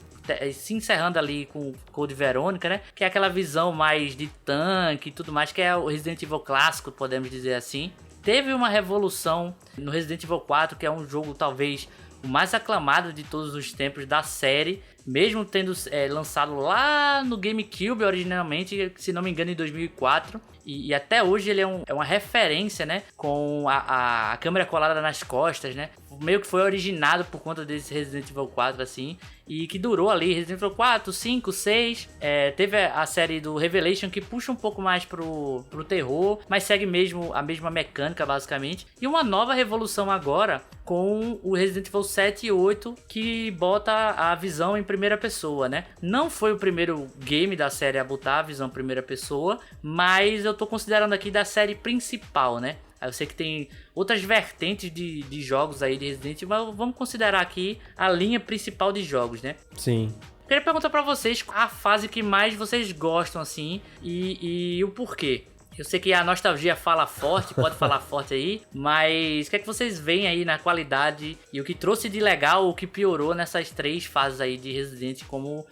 Speaker 2: se encerrando ali com Code Verônica, né? Que é aquela visão mais de tanque e tudo mais, que é o Resident Evil clássico, podemos dizer assim. Teve uma revolução no Resident Evil 4, que é um jogo talvez o mais aclamado de todos os tempos da série, mesmo tendo lançado lá no GameCube originalmente, se não me engano em 2004, e até hoje ele é uma referência, né, com a câmera colada nas costas, né, meio que foi originado por conta desse Resident Evil 4, assim, e que durou ali, Resident Evil 4, 5, 6, teve a série do Revelation que puxa um pouco mais pro terror, mas segue mesmo a mesma mecânica, basicamente, e uma nova revolução agora com o Resident Evil 7 e 8, que bota a visão em primeira pessoa, né? Não foi o primeiro game da série a botar a visão em primeira pessoa, mas eu tô considerando aqui da série principal, né? Eu sei que tem outras vertentes de jogos aí de Resident Evil, mas vamos considerar aqui a linha principal de jogos, né?
Speaker 4: Sim.
Speaker 2: Queria perguntar pra vocês a fase que mais vocês gostam, assim, e o porquê. Eu sei que a nostalgia fala forte, pode falar forte aí, mas o que é que vocês veem aí na qualidade e o que trouxe de legal, o que piorou nessas 3 fases aí de Resident como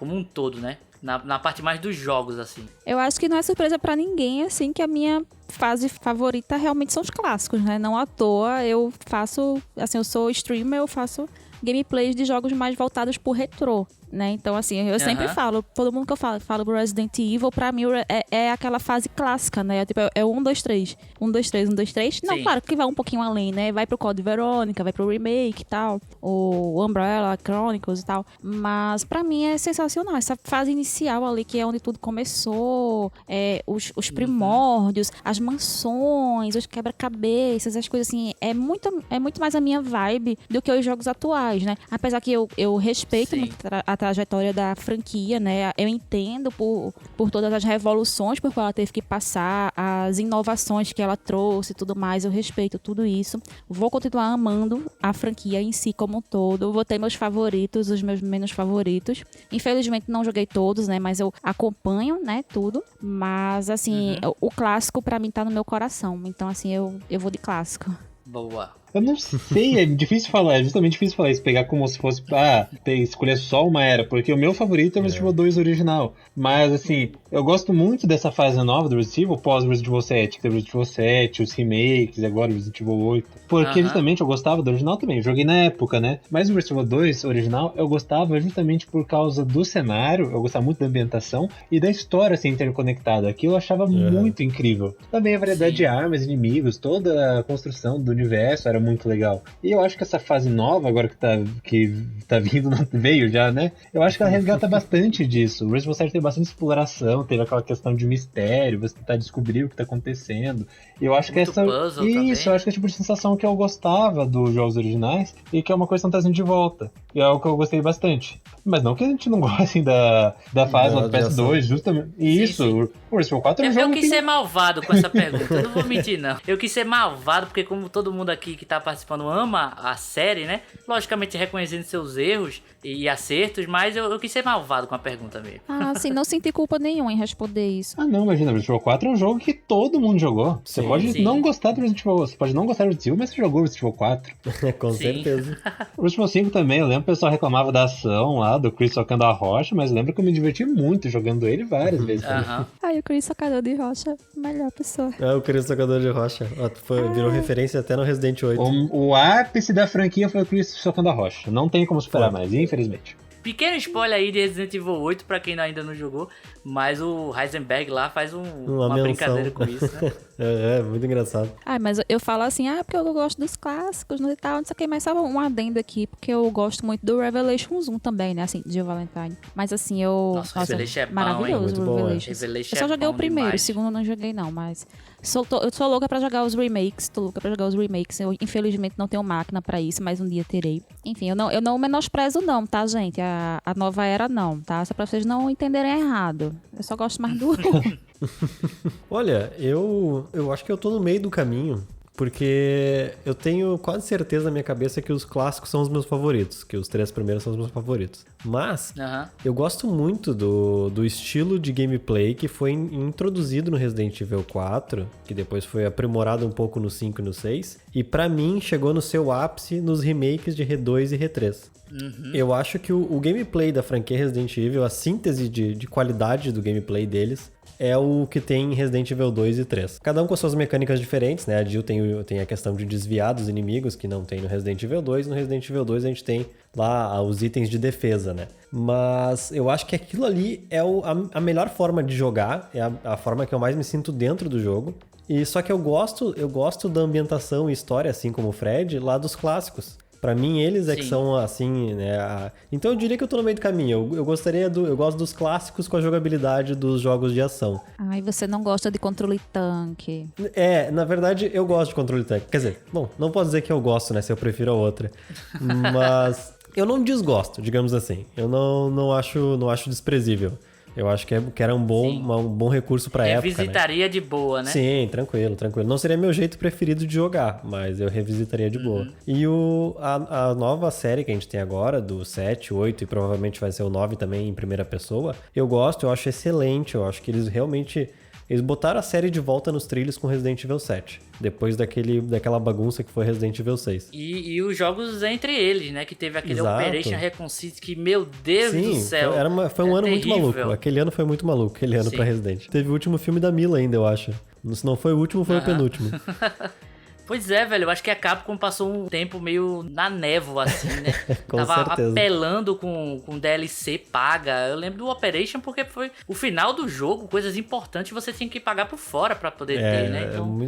Speaker 2: um todo, né? Na parte mais dos jogos, assim.
Speaker 3: Eu acho que não é surpresa pra ninguém, assim, que a minha fase favorita realmente são os clássicos, né? Não à toa eu faço, assim, eu sou streamer, eu faço gameplays de jogos mais voltados pro retrô. né? Então, assim, eu sempre falo, todo mundo que eu falo pro Resident Evil, pra mim é aquela fase clássica, né? Tipo, é 1, 2, 3. 1, 2, 3, 1, 2, 3. Não,
Speaker 2: Sim.
Speaker 3: claro que vai um pouquinho além, né? Vai pro Code Verônica, vai pro remake e tal, o Umbrella Chronicles e tal. Mas pra mim é sensacional. Essa fase inicial ali, que é onde tudo começou, os primórdios, as mansões, os quebra-cabeças, as coisas assim, é muito mais a minha vibe do que os jogos atuais, né? Apesar que eu respeito muito a trajetória da franquia, né? Eu entendo por todas as revoluções por que ela teve que passar, as inovações que ela trouxe e tudo mais, eu respeito tudo isso. Vou continuar amando a franquia em si como um todo. Vou ter meus favoritos, os meus menos favoritos. Infelizmente não joguei todos, né? Mas eu acompanho, né? Tudo. Mas, assim, o clássico pra mim tá no meu coração. Então, assim, eu vou de clássico.
Speaker 2: Boa.
Speaker 5: Eu não sei, é difícil falar, é justamente difícil falar isso, pegar como se fosse, escolher só uma era, porque o meu favorito é o Resident Evil 2 original, mas assim, eu gosto muito dessa fase nova do Resident Evil, pós-Resident Evil 7, que teve o Resident Evil 7, os remakes, agora o Resident Evil 8, porque justamente eu gostava do original também, eu joguei na época, né, mas o Resident Evil 2 original eu gostava justamente por causa do cenário, eu gostava muito da ambientação e da história ser interconectada, aquilo eu achava muito incrível. Também a variedade de armas, inimigos, toda a construção do universo era muito legal. E eu acho que essa fase nova, agora que tá vindo, veio já, né? Eu acho que ela resgata bastante disso. O Resident Evil 7 teve bastante exploração, teve aquela questão de mistério, você tentar descobrir o que tá acontecendo. E eu acho que essa. Isso, eu acho que é o tipo de sensação que eu gostava dos jogos originais e que é uma coisa que estão trazendo de volta. E é algo que eu gostei bastante. Mas não que a gente não goste assim, da fase lá do PS2, justamente. Isso, o Resident Evil 4 é um jogo.
Speaker 2: Eu quis ser malvado com essa pergunta, eu não vou mentir, não. Eu quis ser malvado, porque como todo mundo aqui que tá participando ama a série, né? Logicamente reconhecendo seus erros e acertos, mas eu quis ser malvado com a pergunta mesmo.
Speaker 3: Ah, assim, não senti culpa nenhuma em responder isso.
Speaker 5: Ah, não, imagina, o Resident Evil 4 é um jogo que todo mundo jogou. Você pode não gostar do Resident Evil, você pode não gostar do Resident Evil, mas você jogou o Resident Evil 4.
Speaker 4: Com certeza.
Speaker 5: O Resident Evil 5 também, eu lembro que o pessoal reclamava da ação lá, do Chris socando a rocha, mas eu lembro que eu me diverti muito jogando ele várias vezes.
Speaker 3: Ai, o Chris socador de rocha, melhor pessoa.
Speaker 4: É, o Chris socador de rocha. Virou referência até no Resident 8.
Speaker 5: O ápice da franquia foi o Chris socando a rocha. Não tem como superar mais, infelizmente.
Speaker 2: Pequeno spoiler aí de Resident Evil 8 pra quem ainda não jogou, mas o Heisenberg lá faz uma brincadeira com isso, né?
Speaker 4: É, muito engraçado.
Speaker 3: Ah, mas eu falo assim, porque eu gosto dos clássicos, e tal, não sei o que, mas só um adendo aqui, porque eu gosto muito do Revelations 1 também, né, assim, Jill Valentine. Mas assim,
Speaker 2: Nossa, Revelation é bom,
Speaker 3: maravilhoso,
Speaker 2: hein?
Speaker 3: o Revelations.
Speaker 2: Revelation
Speaker 3: Eu só joguei o primeiro,
Speaker 2: demais.
Speaker 3: o segundo eu não joguei não, mas eu sou louca pra jogar os remakes, eu infelizmente não tenho máquina pra isso, mas um dia terei. Enfim, eu não menosprezo não, tá, gente? A nova era não, tá? Só pra vocês não entenderem errado. Eu só gosto mais do...
Speaker 4: Olha, eu acho que eu tô no meio do caminho, porque eu tenho quase certeza na minha cabeça que os clássicos são os meus favoritos, que os 3 primeiros são os meus favoritos. Mas eu gosto muito do estilo de gameplay que foi introduzido no Resident Evil 4, que depois foi aprimorado um pouco no 5 e no 6, e pra mim chegou no seu ápice nos remakes de R2 e R3. Eu acho que o gameplay da franquia Resident Evil, a síntese de qualidade do gameplay deles, é o que tem em Resident Evil 2 e 3. Cada um com suas mecânicas diferentes, né? A Jill tem a questão de desviar dos inimigos, que não tem no Resident Evil 2. No Resident Evil 2 a gente tem lá os itens de defesa, né? Mas eu acho que aquilo ali é a melhor forma de jogar, é a forma que eu mais me sinto dentro do jogo. E só que eu gosto da ambientação e história, assim como o Fred, lá dos clássicos. Pra mim, eles que são, assim, né? Então eu diria que eu tô no meio do caminho. Eu gosto dos clássicos com a jogabilidade dos jogos de ação.
Speaker 3: Ai, você não gosta de controle tanque.
Speaker 4: Na verdade, eu gosto de controle tanque. Quer dizer, bom, não posso dizer que eu gosto, né? Se eu prefiro a outra. Mas eu não desgosto, digamos assim. Eu não acho desprezível. Eu acho que era um bom recurso pra época, né?
Speaker 2: Revisitaria de boa, né?
Speaker 4: Sim, tranquilo. Não seria meu jeito preferido de jogar, mas eu revisitaria de boa. E a nova série que a gente tem agora, do 7, 8 e provavelmente vai ser o 9 também em primeira pessoa, eu acho excelente. Eu acho que eles realmente... Eles botaram a série de volta nos trilhos com Resident Evil 7. Depois daquela bagunça que foi Resident Evil 6.
Speaker 2: E os jogos entre eles, né? Que teve aquele
Speaker 4: Exato.
Speaker 2: Operation Recon City, que, meu Deus do céu.
Speaker 4: Foi um ano muito
Speaker 2: terrível.
Speaker 4: maluco. Aquele ano foi muito maluco, aquele ano pra Resident. Teve o último filme da Mila ainda, eu acho. Se não foi o último, foi o penúltimo.
Speaker 2: Pois é, velho, eu acho que a Capcom passou um tempo meio na névoa, assim, né?
Speaker 4: Com
Speaker 2: Tava
Speaker 4: certeza.
Speaker 2: apelando com DLC paga. Eu lembro do Operation porque foi o final do jogo, coisas importantes você tinha que pagar por fora pra poder ter, né? Então,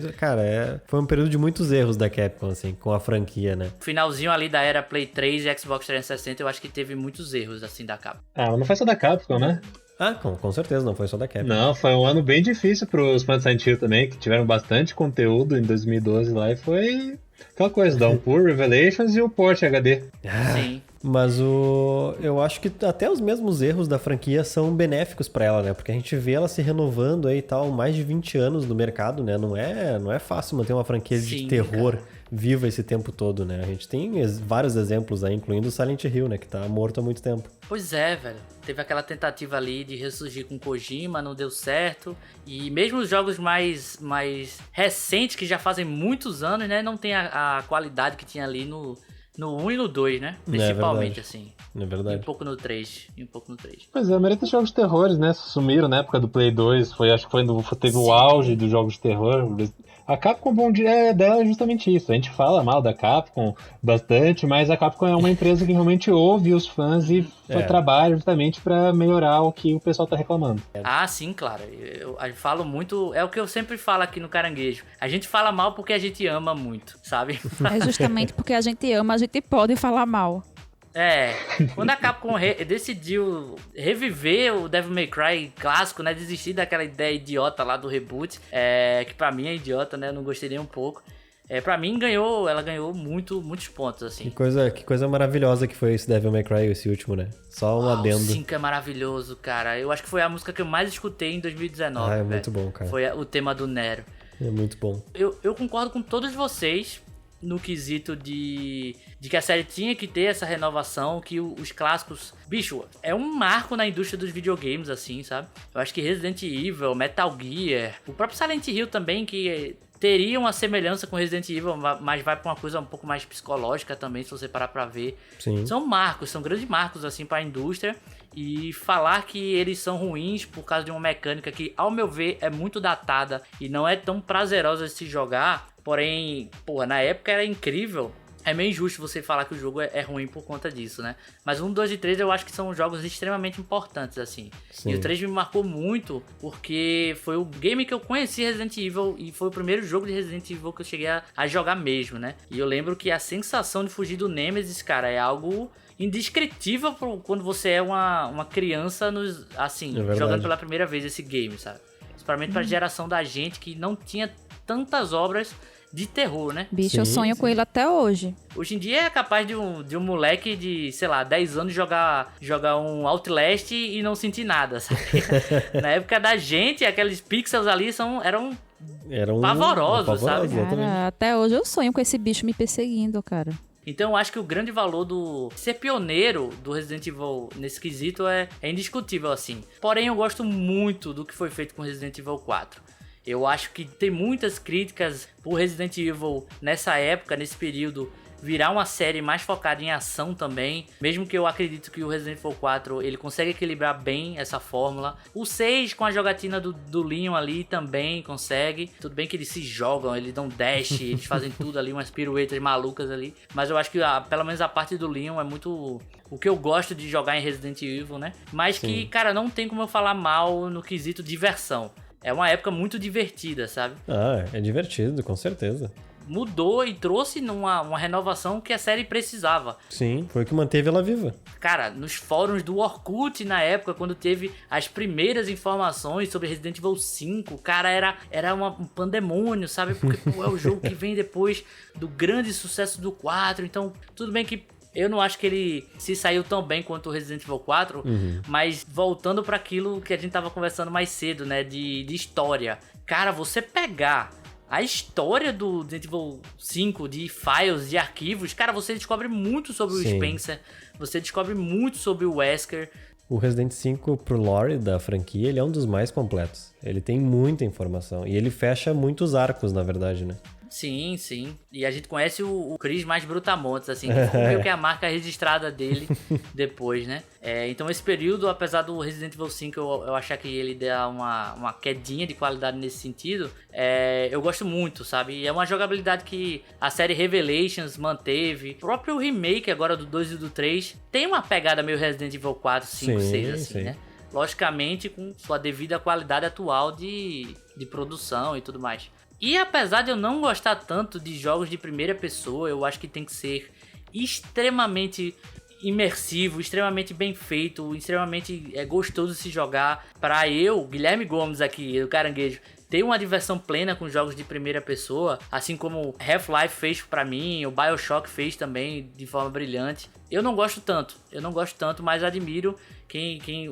Speaker 4: foi um período de muitos erros da Capcom, assim, com a franquia, né?
Speaker 2: finalzinho ali da era Play 3 e Xbox 360, eu acho que teve muitos erros, assim, da Capcom.
Speaker 5: Ah, mas não foi só da Capcom, né?
Speaker 4: Ah, com certeza, não foi só da Capcom.
Speaker 5: Não, foi um ano bem difícil pros fãs de Silent Hill também, que tiveram bastante conteúdo em 2012 lá, e foi aquela coisa, Downpour, Revelations e o port HD.
Speaker 2: Sim.
Speaker 4: Mas eu acho que até os mesmos erros da franquia são benéficos pra ela, né? Porque a gente vê ela se renovando aí e tal, mais de 20 anos no mercado, né? Não é fácil manter uma franquia de
Speaker 2: Sim,
Speaker 4: terror
Speaker 2: cara.
Speaker 4: viva esse tempo todo, né? A gente tem vários exemplos aí, incluindo o Silent Hill, né? Que tá morto há muito tempo.
Speaker 2: Pois é, velho. Teve aquela tentativa ali de ressurgir com Kojima, não deu certo. E mesmo os jogos mais recentes, que já fazem muitos anos, né? Não tem a qualidade que tinha ali no 1 e no 2, né? Principalmente,
Speaker 4: verdade.
Speaker 2: assim.
Speaker 4: É
Speaker 2: E
Speaker 4: verdade.
Speaker 2: um pouco no 3.
Speaker 5: Pois é, a maioria dos jogos de terrores, né, sumiram na época do Play 2, acho que teve o
Speaker 2: Sim.
Speaker 5: auge dos jogos de terror. A Capcom, bom dia dela é justamente isso. A gente fala mal da Capcom bastante, mas a Capcom é uma empresa que realmente ouve os fãs e trabalha justamente pra melhorar o que o pessoal tá reclamando.
Speaker 2: Ah, sim, claro. Eu falo muito... É o que eu sempre falo aqui no Caranguejo. A gente fala mal porque a gente ama muito, sabe?
Speaker 3: É justamente porque a gente ama, a gente pode falar mal.
Speaker 2: É, quando a Capcom decidiu reviver o Devil May Cry clássico, né, desistir daquela ideia idiota lá do reboot, que pra mim é idiota, né, eu não gostei nem um pouco. Pra mim ela ganhou muitos pontos, assim.
Speaker 4: Que coisa maravilhosa que foi esse Devil May Cry, esse último, né? Só um adendo.
Speaker 2: O 5 é maravilhoso, cara. Eu acho que foi a música que eu mais escutei em 2019.
Speaker 4: Ah, é
Speaker 2: velho.
Speaker 4: muito bom, cara.
Speaker 2: Foi o tema do Nero.
Speaker 4: É muito bom.
Speaker 2: Eu concordo com todos vocês no quesito de que a série tinha que ter essa renovação, que os clássicos... Bicho, é um marco na indústria dos videogames, assim, sabe? Eu acho que Resident Evil, Metal Gear, o próprio Silent Hill também, que teria uma semelhança com Resident Evil, mas vai pra uma coisa um pouco mais psicológica também, se você parar pra ver.
Speaker 4: Sim.
Speaker 2: São grandes marcos, assim, pra indústria. E falar que eles são ruins por causa de uma mecânica que, ao meu ver, é muito datada e não é tão prazerosa de se jogar. Porém, porra, na época era incrível. É meio injusto você falar que o jogo é ruim por conta disso, né? Mas 1, 2 e 3 eu acho que são jogos extremamente importantes, assim.
Speaker 4: Sim.
Speaker 2: E o 3 me marcou muito porque foi o game que eu conheci Resident Evil e foi o primeiro jogo de Resident Evil que eu cheguei a jogar mesmo, né? E eu lembro que a sensação de fugir do Nemesis, cara, é algo indescritível quando você é uma criança, assim, jogando pela primeira vez esse game, sabe? Principalmente pra geração da gente que não tinha tantas obras de terror, né?
Speaker 3: Bicho, eu sonho com ele até hoje.
Speaker 2: Hoje em dia é capaz de um moleque de, sei lá, 10 anos jogar um Outlast e não sentir nada, sabe? Na época da gente, aqueles pixels ali eram pavorosos, sabe?
Speaker 3: Cara, até hoje eu sonho com esse bicho me perseguindo, cara.
Speaker 2: Então eu acho que o grande valor do ser pioneiro do Resident Evil nesse quesito é indiscutível, assim. Porém, eu gosto muito do que foi feito com Resident Evil 4. Eu acho que tem muitas críticas por Resident Evil nessa época, nesse período, virar uma série mais focada em ação também. Mesmo que eu acredito que o Resident Evil 4 ele consegue equilibrar bem essa fórmula. O 6 com a jogatina do Leon ali também consegue. Tudo bem que eles se jogam, eles dão dash, eles fazem tudo ali, umas piruetas malucas ali. Mas eu acho que pelo menos a parte do Leon é muito o que eu gosto de jogar em Resident Evil, né? Mas
Speaker 4: Sim.
Speaker 2: que, cara, não tem como eu falar mal no quesito diversão. É uma época muito divertida, sabe?
Speaker 4: Ah, é divertido, com certeza.
Speaker 2: Mudou e trouxe uma renovação que a série precisava.
Speaker 4: Sim, foi o que manteve ela viva.
Speaker 2: Cara, nos fóruns do Orkut na época, quando teve as primeiras informações sobre Resident Evil 5, cara, era um pandemônio, sabe? Porque pô, é o jogo que vem depois do grande sucesso do 4. Então, tudo bem que eu não acho que ele se saiu tão bem quanto o Resident Evil 4, mas voltando para aquilo que a gente tava conversando mais cedo, né, de história. Cara, você pegar a história do Resident Evil 5, de files, de arquivos, cara, você descobre muito sobre o Spencer, você descobre muito sobre o Wesker.
Speaker 4: O Resident 5 pro lore da franquia, ele é um dos mais completos. Ele tem muita informação e ele fecha muitos arcos, na verdade, né?
Speaker 2: Sim, sim. E a gente conhece o Chris mais brutamontes, assim, que ficou meio que a marca registrada dele depois, né? Então esse período, apesar do Resident Evil 5 eu achar que ele dá uma quedinha de qualidade nesse sentido, eu gosto muito, sabe? E é uma jogabilidade que a série Revelations manteve. O próprio remake agora do 2 e do 3 tem uma pegada meio Resident Evil 4, 5, 6, assim, né? Logicamente com sua devida qualidade atual de produção e tudo mais. E apesar de eu não gostar tanto de jogos de primeira pessoa, eu acho que tem que ser extremamente imersivo, extremamente bem feito, extremamente gostoso de se jogar. Para eu, Guilherme Gomes aqui, do Caranguejo, ter uma diversão plena com jogos de primeira pessoa, assim como Half-Life fez pra mim, o BioShock fez também de forma brilhante. Eu não gosto tanto, mas admiro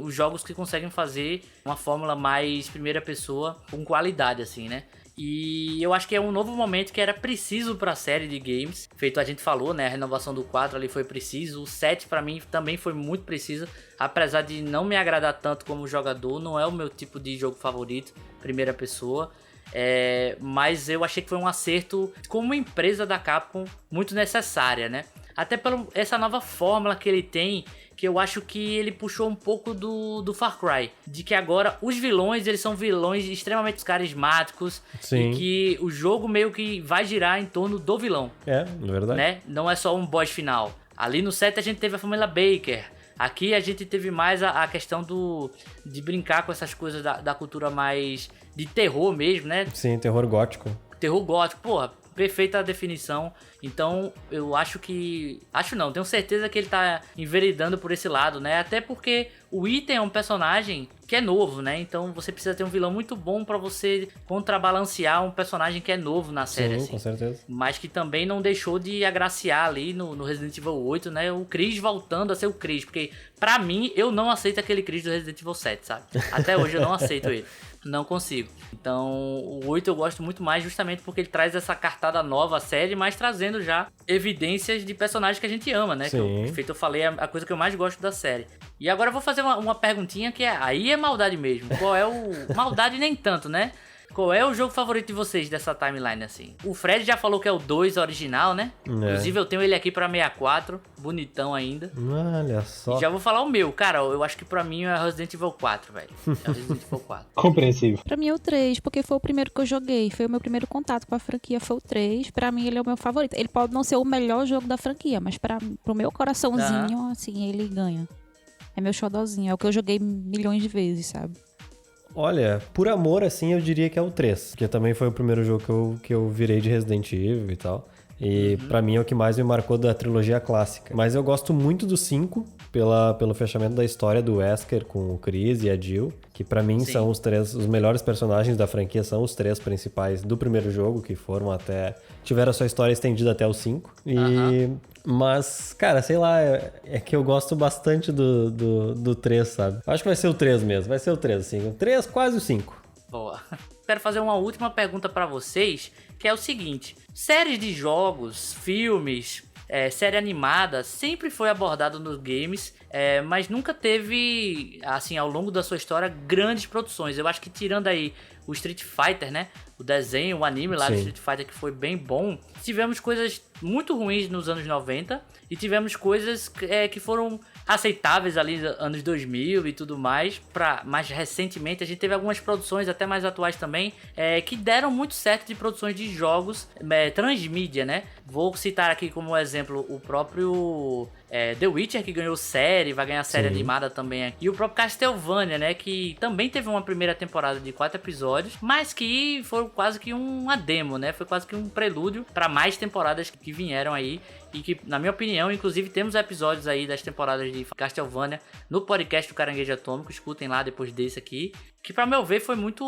Speaker 2: os jogos que conseguem fazer uma fórmula mais primeira pessoa com qualidade, assim, né? E eu acho que é um novo momento que era preciso pra série de games. Feito a gente falou, né? A renovação do 4 ali foi preciso. O 7 pra mim também foi muito preciso. Apesar de não me agradar tanto como jogador, não é o meu tipo de jogo favorito, primeira pessoa. Mas eu achei que foi um acerto como empresa da Capcom muito necessária, né? Até por essa nova fórmula que ele tem, que eu acho que ele puxou um pouco do Far Cry. De que agora os vilões, eles são vilões extremamente carismáticos.
Speaker 4: Sim.
Speaker 2: E que o jogo meio que vai girar em torno do vilão.
Speaker 4: É verdade.
Speaker 2: Né? Não é só um boss final. Ali no 7 a gente teve a família Baker. Aqui a gente teve mais a questão de brincar com essas coisas da cultura mais de terror mesmo, né?
Speaker 4: Sim, terror gótico.
Speaker 2: Terror gótico, porra, perfeita a definição. Então eu acho que... Acho não, tenho certeza que ele tá enveredando por esse lado, né? Até porque o Ethan é um personagem que é novo, né? Então você precisa ter um vilão muito bom pra você contrabalancear um personagem que é novo na série.
Speaker 4: Sim,
Speaker 2: assim.
Speaker 4: Com certeza.
Speaker 2: Mas que também não deixou de agraciar ali no Resident Evil 8, né? O Chris voltando a ser o Chris. Porque pra mim, eu não aceito aquele Chris do Resident Evil 7, sabe? Até hoje eu não aceito ele. Não consigo. Então, o 8 eu gosto muito mais justamente porque ele traz essa cartada nova à série, mas trazendo já evidências de personagens que a gente ama, né?
Speaker 4: Sim.
Speaker 2: Que eu falei, é a coisa que eu mais gosto da série. E agora eu vou fazer uma perguntinha que aí é maldade mesmo. Qual é o... Maldade nem tanto, né? Qual é o jogo favorito de vocês dessa timeline, assim? O Fred já falou que é o 2 original, né? Inclusive eu tenho ele aqui pra 64, bonitão ainda.
Speaker 4: Olha só.
Speaker 2: E já vou falar o meu. Cara, eu acho que pra mim é Resident Evil 4, velho. É o Resident Evil 4.
Speaker 5: Compreensível.
Speaker 3: Pra mim é o 3, porque foi o primeiro que eu joguei. Foi o meu primeiro contato com a franquia, foi o 3. Pra mim ele é o meu favorito. Ele pode não ser o melhor jogo da franquia, mas pro meu coraçãozinho, assim, ele ganha. É meu xodozinho. É o que eu joguei milhões de vezes, sabe?
Speaker 4: Olha, por amor, assim, eu diria que é o 3. Porque também foi o primeiro jogo que eu virei de Resident Evil e tal. E pra mim é o que mais me marcou da trilogia clássica. Mas eu gosto muito do 5, pelo fechamento da história do Wesker com o Chris e a Jill. Que pra mim são os melhores personagens da franquia, são os 3 principais do primeiro jogo, que tiveram a sua história estendida até o 5. Mas, cara, sei lá, é que eu gosto bastante do 3, sabe? Acho que vai ser o 3 mesmo, vai ser o 3, assim. O 3, quase o 5.
Speaker 2: Boa. Quero fazer uma última pergunta pra vocês, que é o seguinte. Séries de jogos, filmes, série animada, sempre foi abordado nos games, mas nunca teve, assim, ao longo da sua história, grandes produções. Eu acho que tirando aí o Street Fighter, né? O desenho, o anime lá do Street Fighter, que foi bem bom. Tivemos coisas muito ruins nos anos 90 e tivemos coisas que foram aceitáveis ali nos anos 2000 e tudo mais. Mais recentemente a gente teve algumas produções até mais atuais também que deram muito certo de produções de jogos transmídia, né? Vou citar aqui como exemplo o próprio The Witcher, que ganhou série, vai ganhar série animada também. E o próprio Castlevania, né? Que também teve uma primeira temporada de 4 episódios, mas que foi quase que uma demo, né? Foi quase que um prelúdio para mais temporadas que vieram aí. E que, na minha opinião, inclusive temos episódios aí das temporadas de Castlevania no podcast do Caranguejo Atômico. Escutem lá depois desse aqui. Que, pra meu ver, foi muito,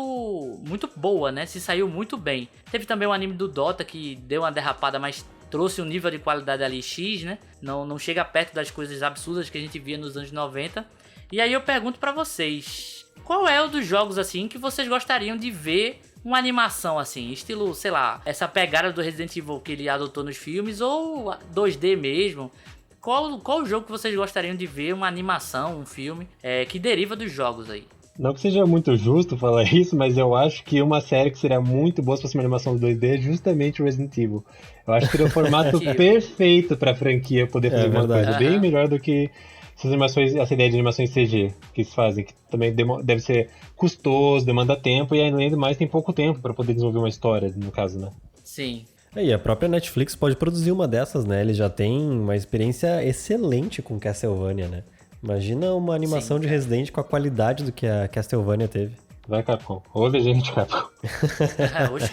Speaker 2: muito boa, né? Se saiu muito bem. Teve também o anime do Dota, que deu uma derrapada, mas trouxe um nível de qualidade ali X, né? Não chega perto das coisas absurdas que a gente via nos anos 90. E aí eu pergunto pra vocês, qual é o dos jogos, assim, que vocês gostariam de ver uma animação, assim, estilo, sei lá, essa pegada do Resident Evil que ele adotou nos filmes, ou 2D mesmo? Qual o jogo que vocês gostariam de ver uma animação, um filme, que deriva dos jogos aí?
Speaker 5: Não que seja muito justo falar isso, mas eu acho que uma série que seria muito boa se fosse uma animação 2D é justamente o Resident Evil. Eu acho que seria o formato perfeito pra franquia poder fazer uma coisa bem melhor do que essas animações, essa ideia de animações CG que se fazem, que também deve ser custoso, demanda tempo, e ainda mais tem pouco tempo pra poder desenvolver uma história, no caso, né?
Speaker 2: Sim.
Speaker 4: E a própria Netflix pode produzir uma dessas, né? Eles já têm uma experiência excelente com Castlevania, né? Imagina uma animação de Resident com a qualidade do que a Castlevania teve.
Speaker 5: Vai, Capcom. Ouve a gente, Capcom.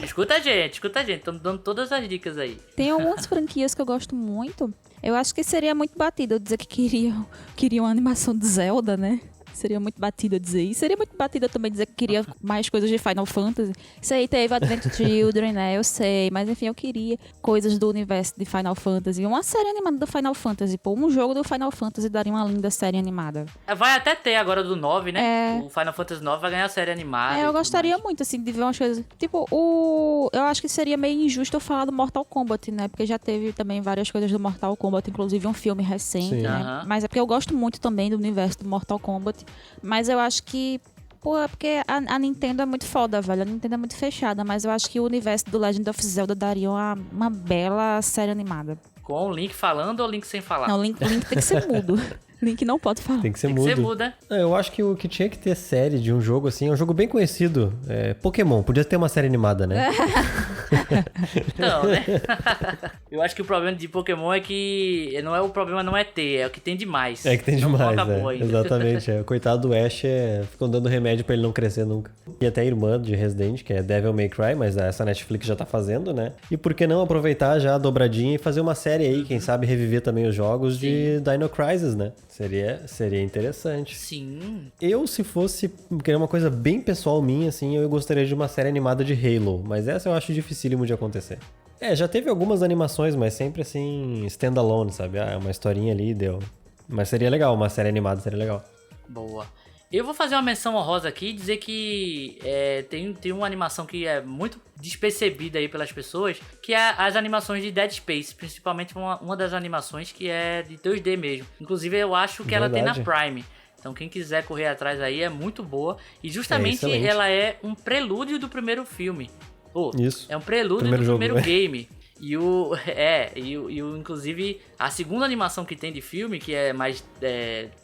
Speaker 2: Escuta a gente. Estamos dando todas as dicas aí.
Speaker 3: Tem algumas franquias que eu gosto muito. Eu acho que seria muito batido eu dizer que queria uma animação de Zelda, né? Seria muito batido eu dizer isso. Seria muito batido eu também dizer que queria mais coisas de Final Fantasy. Isso aí teve Advent Children, né? Eu sei. Mas enfim, eu queria coisas do universo de Final Fantasy. Uma série animada do Final Fantasy. Pô, um jogo do Final Fantasy daria uma linda série animada.
Speaker 2: Vai até ter agora do 9, né? O Final Fantasy 9 vai ganhar a série animada.
Speaker 3: Eu gostaria muito, assim, de ver umas coisas... Tipo, eu acho que seria meio injusto eu falar do Mortal Kombat, né? Porque já teve também várias coisas do Mortal Kombat, inclusive um filme recente, né? Mas é porque eu gosto muito também do universo do Mortal Kombat. Mas eu acho que... Pô, é porque a Nintendo é muito foda, velho. A Nintendo é muito fechada, mas eu acho que o universo do Legend of Zelda daria uma bela série animada.
Speaker 2: Com o Link falando ou Link sem falar?
Speaker 3: Não, Link tem que ser mudo. Link não pode falar.
Speaker 4: Tem que ser mudo.
Speaker 2: Né?
Speaker 4: Eu acho que o que tinha que ter série de um jogo assim, é um jogo bem conhecido. Pokémon, podia ter uma série animada, né?
Speaker 2: Não, né? Eu acho que o problema de Pokémon é que o problema não é ter, é o que tem demais.
Speaker 4: É que tem demais,
Speaker 2: ainda.
Speaker 4: Exatamente. O coitado do Ash ficam dando remédio pra ele não crescer nunca. E até a irmã de Resident, que é Devil May Cry, mas essa Netflix já tá fazendo, né? E por que não aproveitar já a dobradinha e fazer uma série aí, quem sabe reviver também os jogos de Dino Crisis, né? Seria interessante.
Speaker 2: Sim.
Speaker 4: Eu, se fosse querer uma coisa bem pessoal minha, assim, eu gostaria de uma série animada de Halo. Mas essa eu acho dificílimo de acontecer. Já teve algumas animações, mas sempre assim, standalone, sabe? Uma historinha ali e deu. Mas seria legal, uma série animada seria legal.
Speaker 2: Boa. Eu vou fazer uma menção honrosa aqui e dizer que tem uma animação que é muito despercebida aí pelas pessoas, que é as animações de Dead Space, principalmente uma das animações que é de 2D mesmo. Inclusive eu acho que ela tem na Prime. Então quem quiser correr atrás aí é muito boa. E justamente ela é um prelúdio do primeiro filme.
Speaker 4: Isso.
Speaker 2: É um prelúdio do primeiro game. Inclusive, a segunda animação que tem de filme, que é mais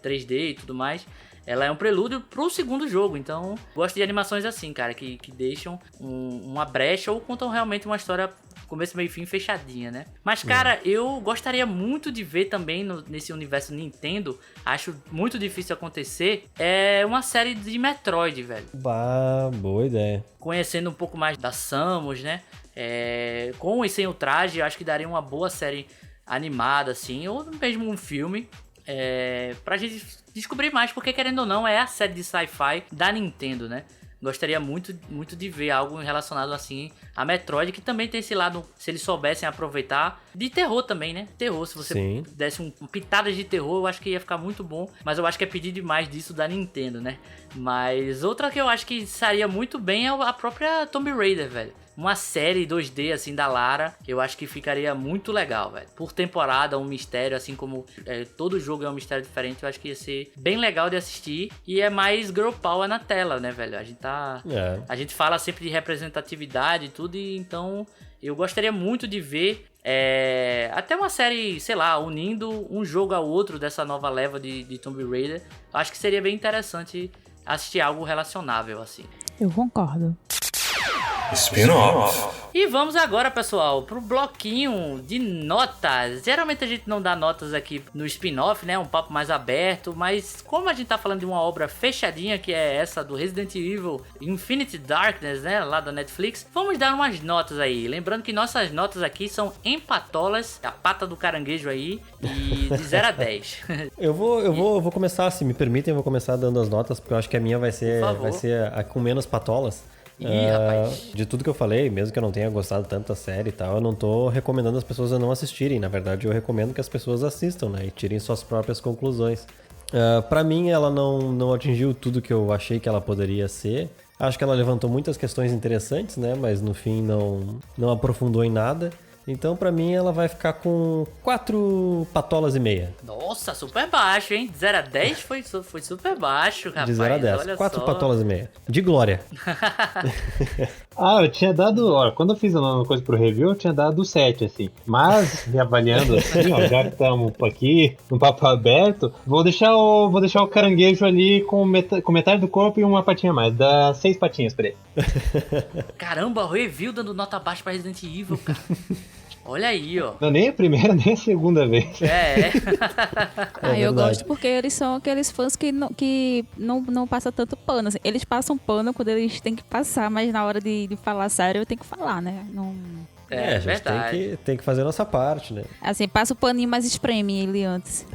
Speaker 2: 3D e tudo mais, ela é um prelúdio pro segundo jogo. Então, gosto de animações assim, cara, que deixam uma brecha ou contam realmente uma história começo, meio e fim fechadinha, né? Mas, cara, eu gostaria muito de ver também nesse universo Nintendo, acho muito difícil acontecer, uma série de Metroid, velho.
Speaker 4: Boa ideia.
Speaker 2: Conhecendo um pouco mais da Samus, né? Com e sem o traje, eu acho que daria uma boa série animada, assim, ou mesmo um filme, pra gente descobrir mais, porque querendo ou não, é a série de sci-fi da Nintendo, né? Gostaria muito, muito de ver algo relacionado assim a Metroid, que também tem esse lado, se eles soubessem aproveitar, de terror também, né? Terror, se você desse um pitadas de terror, eu acho que ia ficar muito bom, mas eu acho que é pedir demais disso da Nintendo, né? Mas outra que eu acho que sairia muito bem é a própria Tomb Raider, velho. Uma série 2D, assim, da Lara, eu acho que ficaria muito legal, velho. Por temporada, um mistério, assim como todo jogo é um mistério diferente, eu acho que ia ser bem legal de assistir. E é mais girl power na tela, né, velho? A gente fala sempre de representatividade e tudo, e então eu gostaria muito de ver até uma série, sei lá, unindo um jogo ao outro dessa nova leva de Tomb Raider. Acho que seria bem interessante assistir algo relacionável, assim.
Speaker 3: Eu concordo.
Speaker 1: Spin-off.
Speaker 2: E vamos agora, pessoal, pro bloquinho de notas. Geralmente a gente não dá notas aqui no spin-off, né? Um papo mais aberto, mas como a gente tá falando de uma obra fechadinha, que é essa do Resident Evil Infinite Darkness, né? Lá da Netflix, vamos dar umas notas aí. Lembrando que nossas notas aqui são em patolas, a pata do caranguejo aí, e de 0 a 10.
Speaker 4: Eu vou começar, se me permitem, eu vou começar dando as notas, porque eu acho que a minha vai ser a com menos patolas.
Speaker 2: Rapaz.
Speaker 4: De tudo que eu falei, mesmo que eu não tenha gostado tanto da série e tal, eu não tô recomendando as pessoas a não assistirem. Na verdade, eu recomendo que as pessoas assistam, né? E tirem suas próprias conclusões. Pra mim, ela não atingiu tudo que eu achei que ela poderia ser. Acho que ela levantou muitas questões interessantes, né? Mas no fim não aprofundou em nada. Então, pra mim, ela vai ficar com 4 patolas e meia.
Speaker 2: Nossa, super baixo, hein? De 0 a 10 foi super baixo, rapaz.
Speaker 4: De 0 a 10.
Speaker 2: Olha
Speaker 4: 4
Speaker 2: só.
Speaker 4: patolas e meia. De glória.
Speaker 5: Eu tinha dado, ó, quando eu fiz uma coisa pro review, eu tinha dado 7, assim. Mas, reavaliando assim, ó, já que estamos aqui no papo aberto, vou deixar o caranguejo ali com metade do corpo e uma patinha a mais. Dá 6 patinhas pra ele.
Speaker 2: Caramba, o review dando nota baixa pra Resident Evil, cara. Olha aí, ó.
Speaker 5: Não, nem a primeira, nem a segunda vez.
Speaker 3: Eu
Speaker 4: verdade.
Speaker 3: gosto porque eles são aqueles fãs que não passam tanto pano. Assim. Eles passam pano quando eles têm que passar, mas na hora de falar sério, eu tenho que falar, né? Não...
Speaker 4: A gente
Speaker 2: verdade.
Speaker 4: tem que fazer a nossa parte, né?
Speaker 3: Assim, passa o paninho, mas espreme ele antes.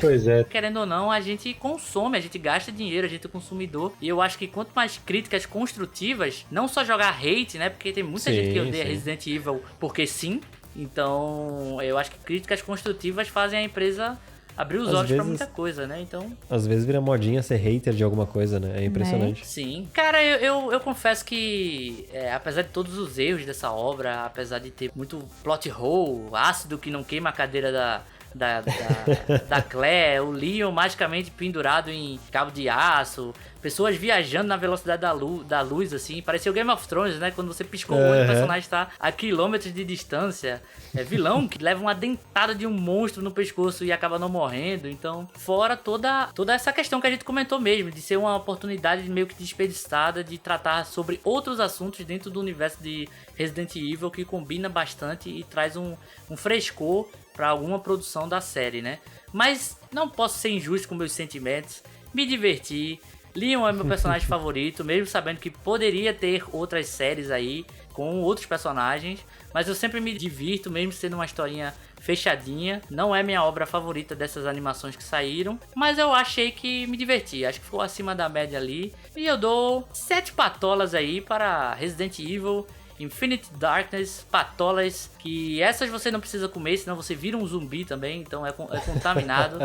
Speaker 5: Pois é.
Speaker 2: Querendo ou não, a gente consome, a gente gasta dinheiro, a gente é consumidor. E eu acho que quanto mais críticas construtivas, não só jogar hate, né? Porque tem muita gente que odeia Resident Evil porque sim. Então, eu acho que críticas construtivas fazem a empresa abrir os olhos pra muita coisa, né? Então...
Speaker 4: Às vezes vira modinha ser hater de alguma coisa, né? É impressionante.
Speaker 2: Sim. Cara, eu confesso que, apesar de todos os erros dessa obra, apesar de ter muito plot hole, ácido que não queima a cadeira da Claire, o Leon magicamente pendurado em cabo de aço, pessoas viajando na velocidade da luz, assim, parecia o Game of Thrones, né? Quando você piscou o olho, o personagem está a quilômetros de distância. É vilão que leva uma dentada de um monstro no pescoço e acaba não morrendo. Então, fora toda essa questão que a gente comentou mesmo, de ser uma oportunidade meio que desperdiçada de tratar sobre outros assuntos dentro do universo de Resident Evil, que combina bastante e traz um frescor para alguma produção da série, né? Mas não posso ser injusto com meus sentimentos, me diverti. Leon é meu personagem favorito, mesmo sabendo que poderia ter outras séries aí com outros personagens, mas eu sempre me divirto, mesmo sendo uma historinha fechadinha. Não é minha obra favorita dessas animações que saíram, mas eu achei que me diverti, acho que ficou acima da média ali. E eu dou 7 patolas aí para Resident Evil Infinite Darkness, patolas, que essas você não precisa comer, senão você vira um zumbi também, então é contaminado.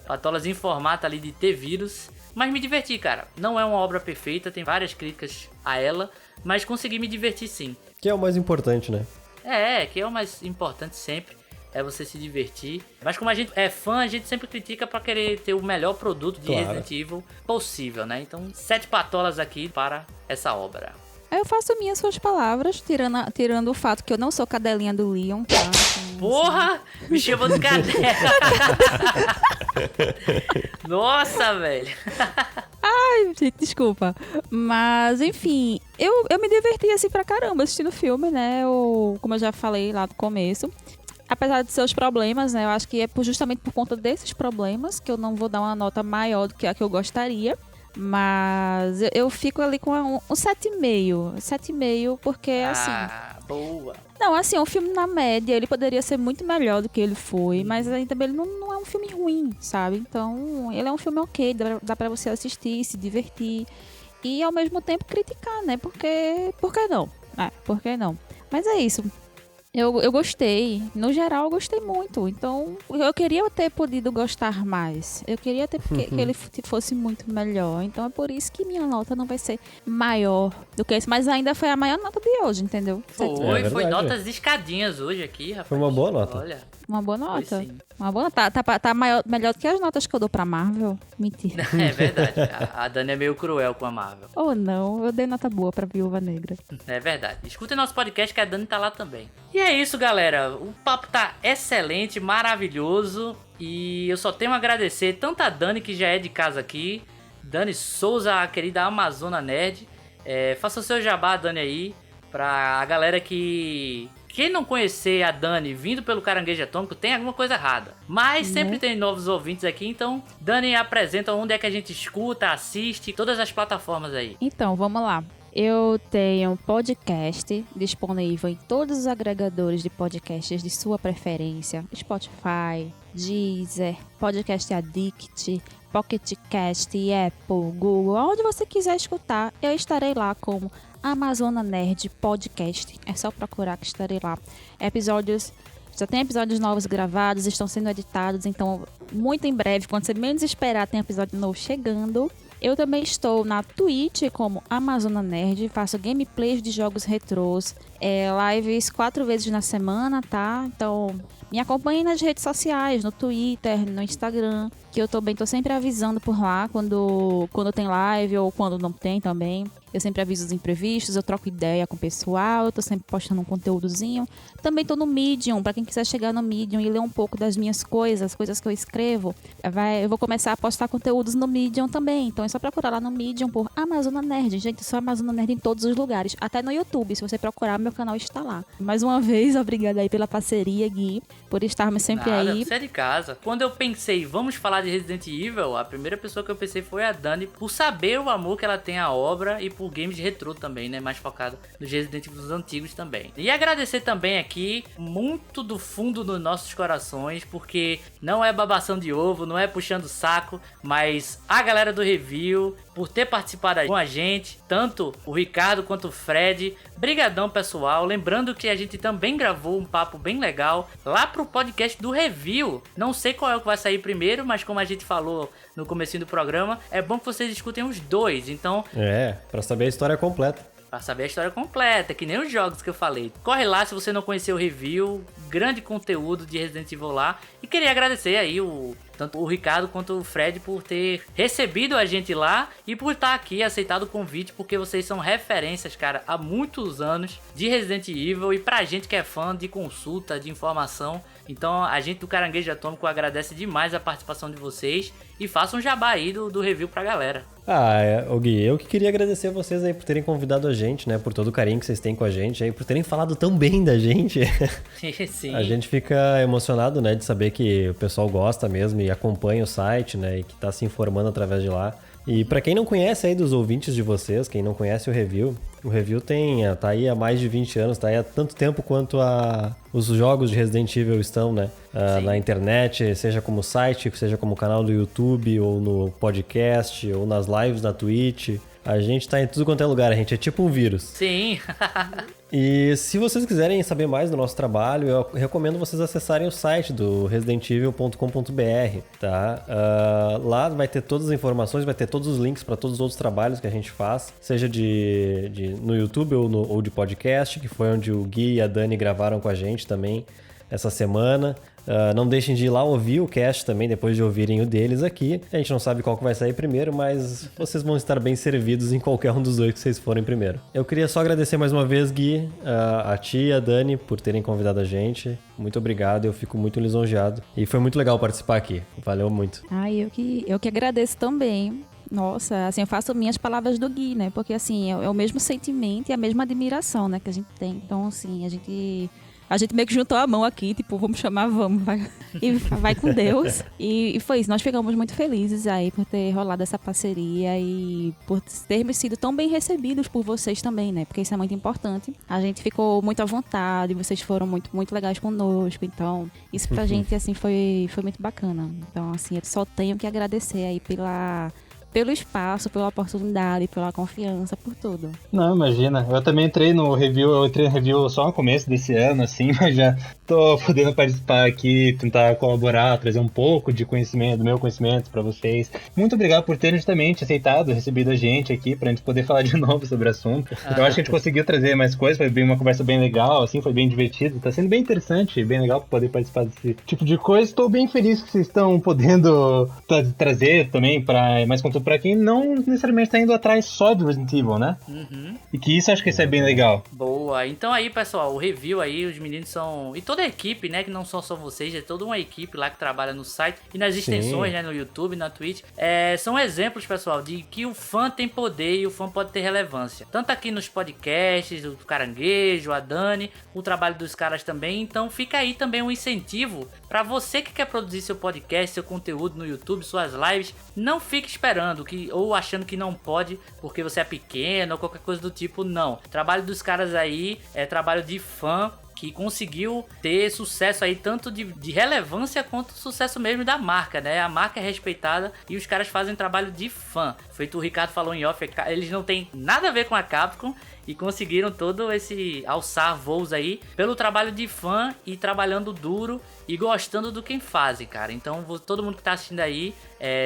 Speaker 2: Patolas em formato ali de T-vírus. Mas me diverti, cara. Não é uma obra perfeita, tem várias críticas a ela, mas consegui me divertir sim.
Speaker 4: Que é o mais importante, né?
Speaker 2: Que é o mais importante sempre, é você se divertir. Mas como a gente é fã, a gente sempre critica pra querer ter o melhor produto de Resident Evil possível, né? Então, 7 patolas aqui para essa obra.
Speaker 3: Eu faço minhas suas palavras, tirando o fato que eu não sou cadelinha do Leon, tá? Então,
Speaker 2: porra! Assim... Me chamou de cadela! Nossa, velho!
Speaker 3: Ai, gente, desculpa. Mas, enfim, eu me diverti assim pra caramba assistindo o filme, né? Como eu já falei lá no começo. Apesar de seus problemas, né? Eu acho que é justamente por conta desses problemas que eu não vou dar uma nota maior do que a que eu gostaria. Mas eu fico ali com um 7,5. 7,5 porque, assim...
Speaker 2: boa!
Speaker 3: Não, assim, um filme na média, ele poderia ser muito melhor do que ele foi, mas aí também ele não é um filme ruim, sabe? Então, ele é um filme ok, dá pra você assistir, se divertir e, ao mesmo tempo, criticar, né? Por que não? Por que não? Mas é isso. Eu gostei. No geral, eu gostei muito. Então, eu queria ter podido gostar mais. Eu queria ter que ele fosse muito melhor. Então, é por isso que minha nota não vai ser maior do que esse. Mas ainda foi a maior nota de hoje, entendeu?
Speaker 2: Foi notas escadinhas hoje aqui, rapaz.
Speaker 4: Foi uma boa nota.
Speaker 2: Olha.
Speaker 3: Uma boa nota. Uma boa nota. Tá melhor do que as notas que eu dou pra Marvel. Mentira.
Speaker 2: É verdade. A Dani é meio cruel com a Marvel.
Speaker 3: Oh, não. Eu dei nota boa pra Viúva Negra.
Speaker 2: É verdade. Escutem nosso podcast que a Dani tá lá também. E é isso, galera. O papo tá excelente, maravilhoso. E eu só tenho a agradecer tanto a Dani, que já é de casa aqui. Dani Souza, a querida Amazona Nerd. Faça o seu jabá, Dani, aí. Pra a galera que... Quem não conhecer a Dani vindo pelo Caranguejo Atômico tem alguma coisa errada. Mas sempre tem novos ouvintes aqui, então Dani apresenta onde é que a gente escuta, assiste, todas as plataformas aí.
Speaker 3: Então, vamos lá. Eu tenho podcast disponível em todos os agregadores de podcasts de sua preferência. Spotify, Deezer, Podcast Addict, Pocket Cast, Apple, Google. Onde você quiser escutar, eu estarei lá como Amazona Nerd Podcast. É só procurar que estarei lá. Já tem episódios novos gravados, estão sendo editados, então muito em breve, quando você menos esperar, tem episódio novo chegando. Eu também estou na Twitch como Amazona Nerd, faço gameplays de jogos retrôs, lives 4 vezes na semana, tá? Então, me acompanhem nas redes sociais, no Twitter, no Instagram, que eu tô sempre avisando por lá quando tem live ou quando não tem também. Eu sempre aviso os imprevistos, eu troco ideia com o pessoal, eu tô sempre postando um conteúdozinho. Também tô no Medium, pra quem quiser chegar no Medium e ler um pouco das minhas coisas que eu escrevo. Eu vou começar a postar conteúdos no Medium também. Então é só procurar lá no Medium por Amazona Nerd. Gente, eu sou Amazona Nerd em todos os lugares. Até no YouTube, se você procurar, meu canal está lá. Mais uma vez, obrigada aí pela parceria, Gui, por estarmos sempre aí.
Speaker 2: Você é de casa. Quando eu pensei, vamos falar de Resident Evil, a primeira pessoa que eu pensei foi a Dani, por saber o amor que ela tem à obra e por games de retrô também, né? Mais focado nos Resident Evil antigos também. E agradecer também aqui, muito do fundo dos nossos corações, porque não é babação de ovo, não é puxando saco, mas a galera do review, por ter participado com a gente, tanto o Ricardo quanto o Fred. Brigadão, pessoal. Lembrando que a gente também gravou um papo bem legal lá pro podcast do review. Não sei qual é o que vai sair primeiro, mas como a gente falou no comecinho do programa, é bom que vocês escutem os dois. Então,
Speaker 4: pra saber a história completa.
Speaker 2: Pra saber a história completa, que nem os jogos que eu falei. Corre lá se você não conheceu o review, grande conteúdo de Resident Evil lá. E queria agradecer aí tanto o Ricardo quanto o Fred por ter recebido a gente lá e por estar aqui, aceitado o convite, porque vocês são referências, cara, há muitos anos de Resident Evil e pra gente que é fã de consulta, de informação. Então a gente do Caranguejo Atômico agradece demais a participação de vocês e faça um jabá aí do review pra galera.
Speaker 4: Gui, eu que queria agradecer a vocês aí por terem convidado a gente, né, por todo o carinho que vocês têm com a gente aí, por terem falado tão bem da gente.
Speaker 2: Sim.
Speaker 4: A gente fica emocionado, né, de saber que o pessoal gosta mesmo e acompanha o site, né, e que tá se informando através de lá. E pra quem não conhece aí dos ouvintes de vocês, quem não conhece o review tá aí há mais de 20 anos, tá aí há tanto tempo quanto os jogos de Resident Evil estão, né? Na internet, seja como site, seja como canal do YouTube, ou no podcast, ou nas lives na Twitch. A gente tá em tudo quanto é lugar, a gente é tipo um vírus.
Speaker 2: Sim.
Speaker 4: E se vocês quiserem saber mais do nosso trabalho, eu recomendo vocês acessarem o site do residentevil.com.br, tá? Lá vai ter todas as informações, vai ter todos os links para todos os outros trabalhos que a gente faz, seja no YouTube ou de podcast, que foi onde o Gui e a Dani gravaram com a gente também essa semana. Não deixem de ir lá ouvir o cast também, depois de ouvirem o deles aqui. A gente não sabe qual que vai sair primeiro, mas vocês vão estar bem servidos em qualquer um dos dois que vocês forem primeiro. Eu queria só agradecer mais uma vez, Gui, a ti e a Dani por terem convidado a gente. Muito obrigado, eu fico muito lisonjeado. E foi muito legal participar aqui. Valeu muito.
Speaker 3: Eu que agradeço também. Nossa, assim, eu faço minhas palavras do Gui, né? Porque, assim, é o mesmo sentimento e a mesma admiração, né, que a gente tem. Então, assim, a gente meio que juntou a mão aqui, tipo, vamos chamar, vai com Deus. E foi isso, nós ficamos muito felizes aí por ter rolado essa parceria e por termos sido tão bem recebidos por vocês também, né? Porque isso é muito importante. A gente ficou muito à vontade, vocês foram muito, muito legais conosco, então isso pra gente, assim, foi muito bacana. Então, assim, eu só tenho que agradecer aí pelo espaço, pela oportunidade, pela confiança, por tudo.
Speaker 5: Não, imagina. Eu também entrei no review só no começo desse ano, assim, mas já tô podendo participar aqui, tentar colaborar, trazer um pouco de conhecimento, do meu conhecimento pra vocês. Muito obrigado por terem justamente recebido a gente aqui, pra gente poder falar de novo sobre o assunto. Eu acho que a gente conseguiu trazer mais coisas, foi bem uma conversa bem legal, assim, foi bem divertido. Tá sendo bem interessante, bem legal poder participar desse tipo de coisa. Estou bem feliz que vocês estão podendo trazer também para mais conteúdo pra quem não necessariamente tá indo atrás só do Resident Evil, né? E que isso, acho que isso é bem legal.
Speaker 2: Boa. Então aí, pessoal, o review aí, os meninos são... E toda a equipe, né? Que não são só vocês, é toda uma equipe lá que trabalha no site e nas extensões, né? No YouTube, na Twitch. São exemplos, pessoal, de que o fã tem poder e o fã pode ter relevância. Tanto aqui nos podcasts, do Caranguejo, a Dani, o trabalho dos caras também. Então fica aí também um incentivo para você que quer produzir seu podcast, seu conteúdo no YouTube, suas lives. Não fique esperando ou achando que não pode porque você é pequeno ou qualquer coisa do tipo, não. O trabalho dos caras aí é trabalho de fã que conseguiu ter sucesso aí, tanto de relevância quanto sucesso mesmo da marca, né? A marca é respeitada e os caras fazem trabalho de fã. Feito o Ricardo falou em off, eles não tem nada a ver com a Capcom e conseguiram todo esse alçar voos aí pelo trabalho de fã e trabalhando duro e gostando do que fazem, cara. Então todo mundo que tá assistindo aí,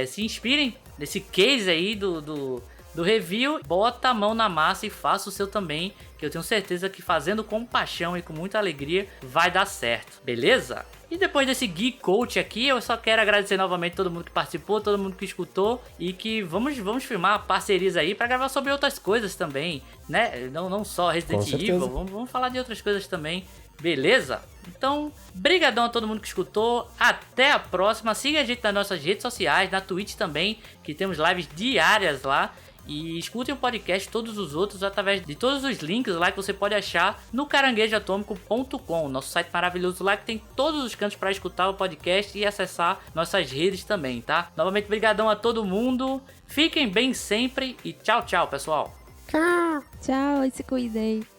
Speaker 2: se inspirem nesse case aí do do review, bota a mão na massa e faça o seu também, que eu tenho certeza que fazendo com paixão e com muita alegria vai dar certo, beleza? E depois desse Geek Coach aqui, eu só quero agradecer novamente todo mundo que participou, todo mundo que escutou e que vamos firmar parcerias aí pra gravar sobre outras coisas também, né? Não só Resident Evil, vamos falar de outras coisas também, beleza? Então, brigadão a todo mundo que escutou, até a próxima, siga a gente nas nossas redes sociais, na Twitch também, que temos lives diárias lá. E escutem o podcast, todos os outros, através de todos os links lá que você pode achar no caranguejoatômico.com, nosso site maravilhoso lá que tem todos os cantos para escutar o podcast e acessar nossas redes também, tá? Novamente, brigadão a todo mundo, fiquem bem sempre e tchau, tchau, pessoal!
Speaker 3: Tchau, e se cuidem.